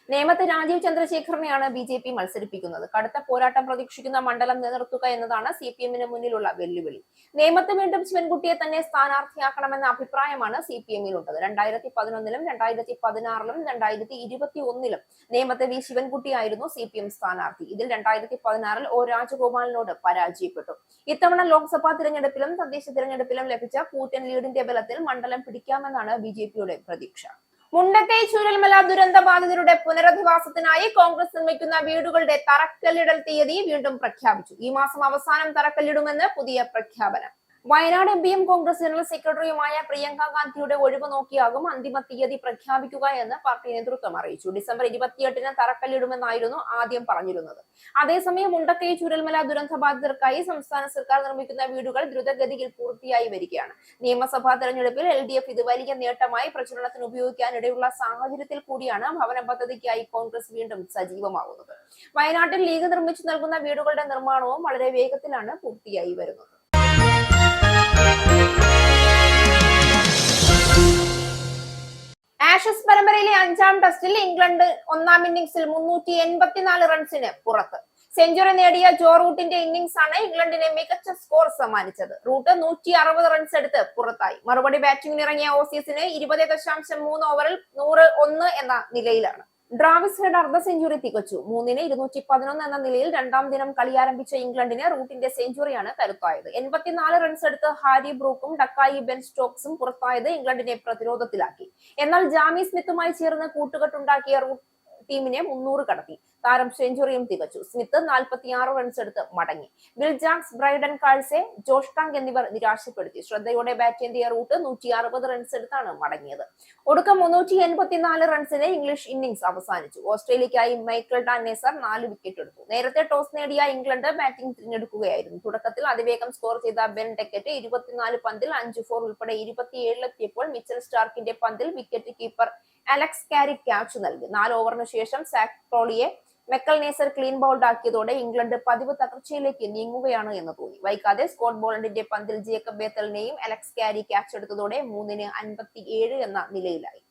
നേമത്ത് രാജീവ് ചന്ദ്രശേഖറിനെയാണ് BJP മത്സരിപ്പിക്കുന്നത്. കടുത്ത പോരാട്ടം പ്രതീക്ഷിക്കുന്ന മണ്ഡലം നിലനിർത്തുക എന്നതാണ് CPMന് മുന്നിലുള്ള വെല്ലുവിളി. നേമത്ത് വീണ്ടും ശിവൻകുട്ടിയെ തന്നെ സ്ഥാനാർത്ഥിയാക്കണമെന്ന അഭിപ്രായമാണ് CPMലുള്ളത്. 2011-ലും 2016-ലും 2021-ലും നേമത്ത് V ശിവൻകുട്ടിയായിരുന്നു CPM സ്ഥാനാർത്ഥി. ഇതിൽ 2016-ൽ O രാജഗോപാലിനോട് പരാജയപ്പെട്ടു. ഇത്തവണ ലോക്സഭാ തിരഞ്ഞെടുപ്പിലും തദ്ദേശ തിരഞ്ഞെടുപ്പിലും ലഭിച്ച കൂറ്റൻ ലീഡിന്റെ ബലത്തിൽ മണ്ഡലം പിടിക്കാമെന്നാണ് BJPയുടെ പ്രതീക്ഷ. മുണ്ടക്കൈ ചൂരൽമല ദുരന്ത ബാധിതരുടെ പുനരധിവാസത്തിനായി കോൺഗ്രസ് നിർമ്മിക്കുന്ന വീടുകളുടെ തറക്കല്ലിടൽ തീയതി വീണ്ടും പ്രഖ്യാപിച്ചു. ഈ മാസം അവസാനം തറക്കല്ലിടുമെന്ന് പുതിയ പ്രഖ്യാപനം. വയനാട് എംപിയും കോൺഗ്രസ് ജനറൽ സെക്രട്ടറിയുമായ പ്രിയങ്ക ഗാന്ധിയുടെ ഒഴിവ് നോക്കിയാകും അന്തിമ തീയതി പ്രഖ്യാപിക്കുക എന്ന് പാർട്ടി നേതൃത്വം അറിയിച്ചു. ഡിസംബർ 28-ന് തറക്കല്ലിടുമെന്നായിരുന്നു ആദ്യം പറഞ്ഞിരുന്നത്. അതേസമയം മുണ്ടക്കൈ ചുരൽമല ദുരന്ത ബാധിതർക്കായി സംസ്ഥാന സർക്കാർ നിർമ്മിക്കുന്ന വീടുകൾ ദ്രുതഗതിയിൽ പൂർത്തിയായി വരികയാണ്. നിയമസഭാ തെരഞ്ഞെടുപ്പിൽ LDF ഇത് വലിയ നേട്ടമായി പ്രചരണത്തിന് ഉപയോഗിക്കാനിടയുള്ള സാഹചര്യത്തിൽ കൂടിയാണ് ഭവന പദ്ധതിക്കായി കോൺഗ്രസ് വീണ്ടും സജീവമാകുന്നത്. വയനാട്ടിൽ ലീഗ് നിർമ്മിച്ചു നൽകുന്ന വീടുകളുടെ നിർമ്മാണവും വളരെ വേഗത്തിലാണ് പൂർത്തിയായി വരുന്നത്. ആഷസ് പരമ്പരയിലെ 5ാം ടെസ്റ്റിൽ ഇംഗ്ലണ്ട് 1ാം ഇന്നിംഗ്സിൽ 384 റൺസിന് പുറത്ത്. സെഞ്ചുറി നേടിയ ജോ റൂട്ടിന്റെ ഇന്നിംഗ്സ് ആണ് ഇംഗ്ലണ്ടിന് മികച്ച സ്കോർ സമ്മാനിച്ചത്. റൂട്ട് 160 റൺസ് എടുത്ത് പുറത്തായി. മറുപടി ബാറ്റിംഗിന് ഇറങ്ങിയ ഓസീസിന് 20.3 ഓവറിൽ 101 എന്ന നിലയിലാണ്. ഡ്രാവിസ് ഹെഡ് അർദ്ധ സെഞ്ചുറി തികച്ചു. 3-ന് 211 എന്ന നിലയിൽ 2ാം ദിനം കളിയാരംഭിച്ച ഇംഗ്ലണ്ടിന് റൂട്ടിന്റെ സെഞ്ചുറിയാണ് കരുത്തായത്. 84 റൺസ് എടുത്ത് ഹാരി ബ്രൂക്കും ഡക്കായി ബെൻ സ്റ്റോക്സും പുറത്തായത് ഇംഗ്ലണ്ടിനെ പ്രതിരോധത്തിലാക്കി. എന്നാൽ ജാമി സ്മിത്തുമായി ചേർന്ന് കൂട്ടുകെട്ടുണ്ടാക്കിയ റൂട്ട് ടീമിനെ 300 കടത്തി. താരം സെഞ്ചുറിയും തികച്ചു. സ്മിത്ത് 46 റൺസ് എടുത്ത് മടങ്ങി. Bill Jacks, Brydon Carse, Josh Tongue എന്നിവർ നിരാശപ്പെടുത്തി. ശ്രദ്ധയോടെ ബാറ്റ് ചെയ്ത റൂട്ട് 160 റൺസ് എടുത്താണ് മടങ്ങിയത്. ഒടുക്കം 384 റൺസിന് ഇംഗ്ലീഷ് ഇന്നിംഗ്സ് അവസാനിച്ചു. ഓസ്ട്രേലിയക്കായി മൈക്കൽ ടാൻ നെസർ 4 വിക്കറ്റ് എടുത്തു. നേരത്തെ ടോസ് നേടിയ ഇംഗ്ലണ്ട് ബാറ്റിംഗ് തിരഞ്ഞെടുക്കുകയായിരുന്നു. തുടക്കത്തിൽ അതിവേഗം സ്കോർ ചെയ്ത ബെൻ ഡെക്കറ്റ് 24 പന്തിൽ 5 4 ഉൾപ്പെടെ 27 മിച്ചൽ സ്റ്റാർക്കിന്റെ പന്തിൽ വിക്കറ്റ് കീപ്പർ അലക്സ് കാരിക് ക്യാച്ച് നൽകി. 4 ഓവറിന് ശേഷം സാക് ക്രോളിയെ മെക്കൽ നേസർ ക്ലീൻ ബൗൾഡ് ആക്കിയതോടെ ഇംഗ്ലണ്ട് പതിവ് തകർച്ചയിലേക്ക് നീങ്ങുകയാണ് എന്ന് തോന്നി. വൈകാതെ സ്കോട്ട് ബോളണ്ടിന്റെ പന്തിൽ ജേക്കബ് ബേത്തലിനെയും അലക്സ് കാരി ക്യാച്ച് എടുത്തതോടെ 3-ന് 57 എന്ന നിലയിലായി.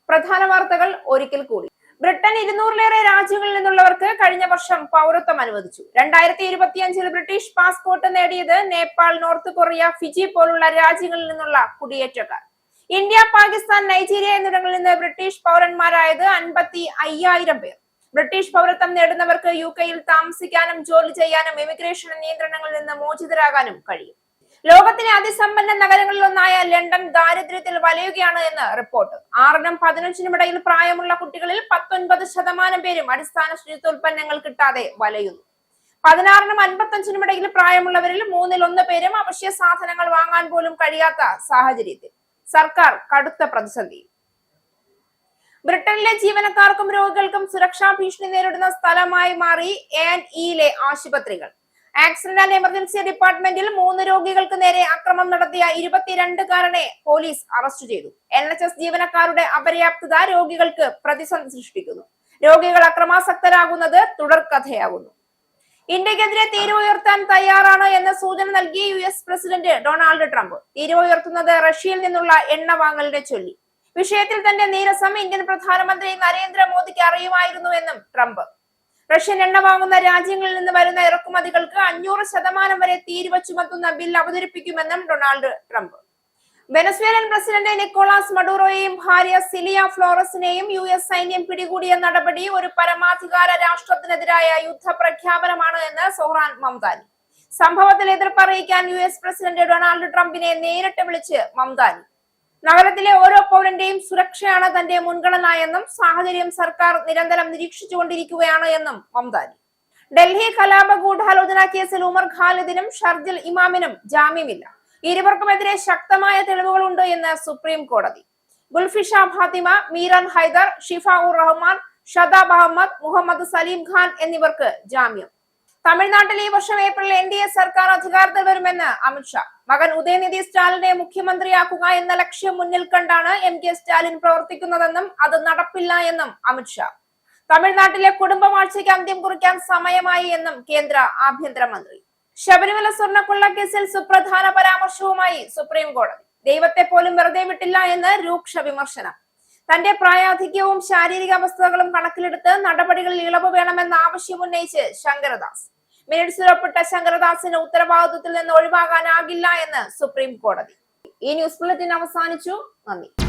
പ്രധാന വാർത്തകൾ ഒരിക്കൽ കൂടി. ബ്രിട്ടൻ 200-ലേറെ രാജ്യങ്ങളിൽ നിന്നുള്ളവർക്ക് കഴിഞ്ഞ വർഷം പൗരത്വം അനുവദിച്ചു. 2025-ൽ ബ്രിട്ടീഷ് പാസ്പോർട്ട് നേടിയത് നേപ്പാൾ, നോർത്ത് കൊറിയ, ഫിജി പോലുള്ള രാജ്യങ്ങളിൽ നിന്നുള്ള കുടിയേറ്റക്കാർ. ഇന്ത്യ, പാകിസ്ഥാൻ, നൈജീരിയ എന്നിവിടങ്ങളിൽ നിന്ന് ബ്രിട്ടീഷ് പൗരന്മാരായത് 55,000 പേർ. ബ്രിട്ടീഷ് പൗരത്വം നേടുന്നവർക്ക് UK-യിൽ താമസിക്കാനും ജോലി ചെയ്യാനും ഇമിഗ്രേഷൻ നിയന്ത്രണങ്ങളിൽ നിന്ന് മോചിതരാകാനും കഴിയും. ലോകത്തിലെ അതിസമ്പന്ന നഗരങ്ങളിലൊന്നായ ലണ്ടൻ ദാരിദ്ര്യത്തിൽ വലയുകയാണ് എന്ന് റിപ്പോർട്ട്. 6-നും 15-നും ഇടയിൽ പ്രായമുള്ള കുട്ടികളിൽ 19% പേരും അടിസ്ഥാന ശുചിത്വോൽപ്പന്നങ്ങൾ കിട്ടാതെ വലയുന്നു. 16-നും 55-നും ഇടയിൽ പ്രായമുള്ളവരിൽ 3-ൽ 1 പേരും അവശ്യ സാധനങ്ങൾ വാങ്ങാൻ പോലും കഴിയാത്ത സാഹചര്യത്തിൽ സർക്കാർ കടുത്ത പ്രതിസന്ധി. ബ്രിട്ടനിലെ ജീവനക്കാർക്കും രോഗികൾക്കും സുരക്ഷാ ഭീഷണി നേരിടുന്ന സ്ഥലമായി മാറി A&Eയിലെ ആശുപത്രികൾ. ആക്സിഡന്റ് ആൻഡ് എമർജൻസി ഡിപ്പാർട്ട്മെന്റിൽ 3 രോഗികൾക്ക് നേരെ അക്രമം നടത്തിയ 22കാരനെ പോലീസ് അറസ്റ്റ് ചെയ്തു. NHS ജീവനക്കാരുടെ അപര്യാപ്തത രോഗികൾക്ക് പ്രതിസന്ധി സൃഷ്ടിക്കുന്നു. രോഗികൾ അക്രമാസക്തരാകുന്നത് തുടർക്കഥയാകുന്നു. ഇന്ത്യക്കെതിരെ തീരുവ ഉയർത്താൻ തയ്യാറാണ് എന്ന സൂചന നൽകി US പ്രസിഡന്റ് ഡൊണാൾഡ് ട്രംപ്. തീരുവ ഉയർത്തുന്നത് റഷ്യയിൽ നിന്നുള്ള എണ്ണ വാങ്ങലിനെ ചൊല്ലി. വിഷയത്തിൽ തന്റെ നീരസം ഇന്ത്യൻ പ്രധാനമന്ത്രി നരേന്ദ്രമോദിക്ക് അറിയുമായിരുന്നുവെന്നും ട്രംപ്. റഷ്യൻ എണ്ണ വാങ്ങുന്ന രാജ്യങ്ങളിൽ നിന്ന് വരുന്ന ഇറക്കുമതികൾക്ക് 500% വരെ തീരുവ ചുമത്തുന്ന ബിൽ അവതരിപ്പിക്കുമെന്നും Donald Trump. Venezuelan president Nicolas മഡൂറോയെയും ഭാര്യ സിലിയ ഫ്ലോറസിനെയും US സൈന്യം പിടികൂടിയ നടപടി ഒരു പരമാധികാര രാഷ്ട്രത്തിനെതിരായ യുദ്ധപ്രഖ്യാപനമാണ് എന്ന് സോഹ്റാൻ മംദാനി. സംഭവത്തിൽ എതിർപ്പ് അറിയിക്കാൻ US പ്രസിഡന്റ് ഡൊണാൾഡ് ട്രംപിനെ നേരിട്ട് വിളിച്ച് മംദാനി. നഗരത്തിലെ ഓരോ പൗരന്റെയും സുരക്ഷയാണ് തന്റെ മുൻഗണന എന്നും സാഹചര്യം സർക്കാർ നിരന്തരം നിരീക്ഷിച്ചുകൊണ്ടിരിക്കുകയാണ് എന്നും മംദാനി. ഡൽഹി കലാപ ഗൂഢാലോചന കേസിൽ ഉമർ ഖാലിദിനും ഷർജിൽ ഇമാമിനും ജാമ്യമില്ല. ഇരുവർക്കുമെതിരെ ശക്തമായ തെളിവുകളുണ്ട് എന്ന് സുപ്രീം കോടതി. ഗുൽഫിഷ ഫാത്തിമ, മീരാൻ ഹൈദർ, ഷിഫ ഉർ റഹ്മാൻ, ഷദാബ് അഹമ്മദ്, മുഹമ്മദ് സലീം ഖാൻ എന്നിവർക്ക് ജാമ്യം. തമിഴ്നാട്ടിൽ ഈ വർഷം ഏപ്രിൽ NDA സർക്കാർ അധികാരത്തിൽ വരുമെന്ന് അമിത്ഷാ. മകൻ ഉദയനിധി സ്റ്റാലിനെ മുഖ്യമന്ത്രിയാക്കുക എന്ന ലക്ഷ്യം മുന്നിൽ കണ്ടാണ് MK സ്റ്റാലിൻ പ്രവർത്തിക്കുന്നതെന്നും അത് നടപ്പില്ല എന്നും അമിത്ഷാ. തമിഴ്നാട്ടിലെ കുടുംബവാഴ്ചയ്ക്ക് അന്ത്യം കുറിക്കാൻ സമയമായി എന്നും കേന്ദ്ര ആഭ്യന്തരമന്ത്രി. ശബരിമല സ്വർണ്ണക്കൊള്ള കേസിൽ സുപ്രധാന പരാമർശവുമായി സുപ്രീം കോടതി. ദൈവത്തെ പോലും വെറുതെ വിട്ടില്ല എന്ന് രൂക്ഷ വിമർശനം. തന്റെ പ്രായാധിക്യവും ശാരീരിക അവസ്ഥകളും കണക്കിലെടുത്ത് നടപടികളിൽ ഇളവ് വേണമെന്ന ആവശ്യം ഉന്നയിച്ച് ശങ്കരദാസ്. മിനിറ്റ്സിൽ ഒപ്പിട്ട ശങ്കരദാസിന് ഉത്തരവാദിത്വത്തിൽ നിന്ന് ഒഴിവാകാനാകില്ല എന്ന് സുപ്രീം കോടതി. ഈ ന്യൂസ് ബുള്ളറ്റിൻ അവസാനിച്ചു. നന്ദി.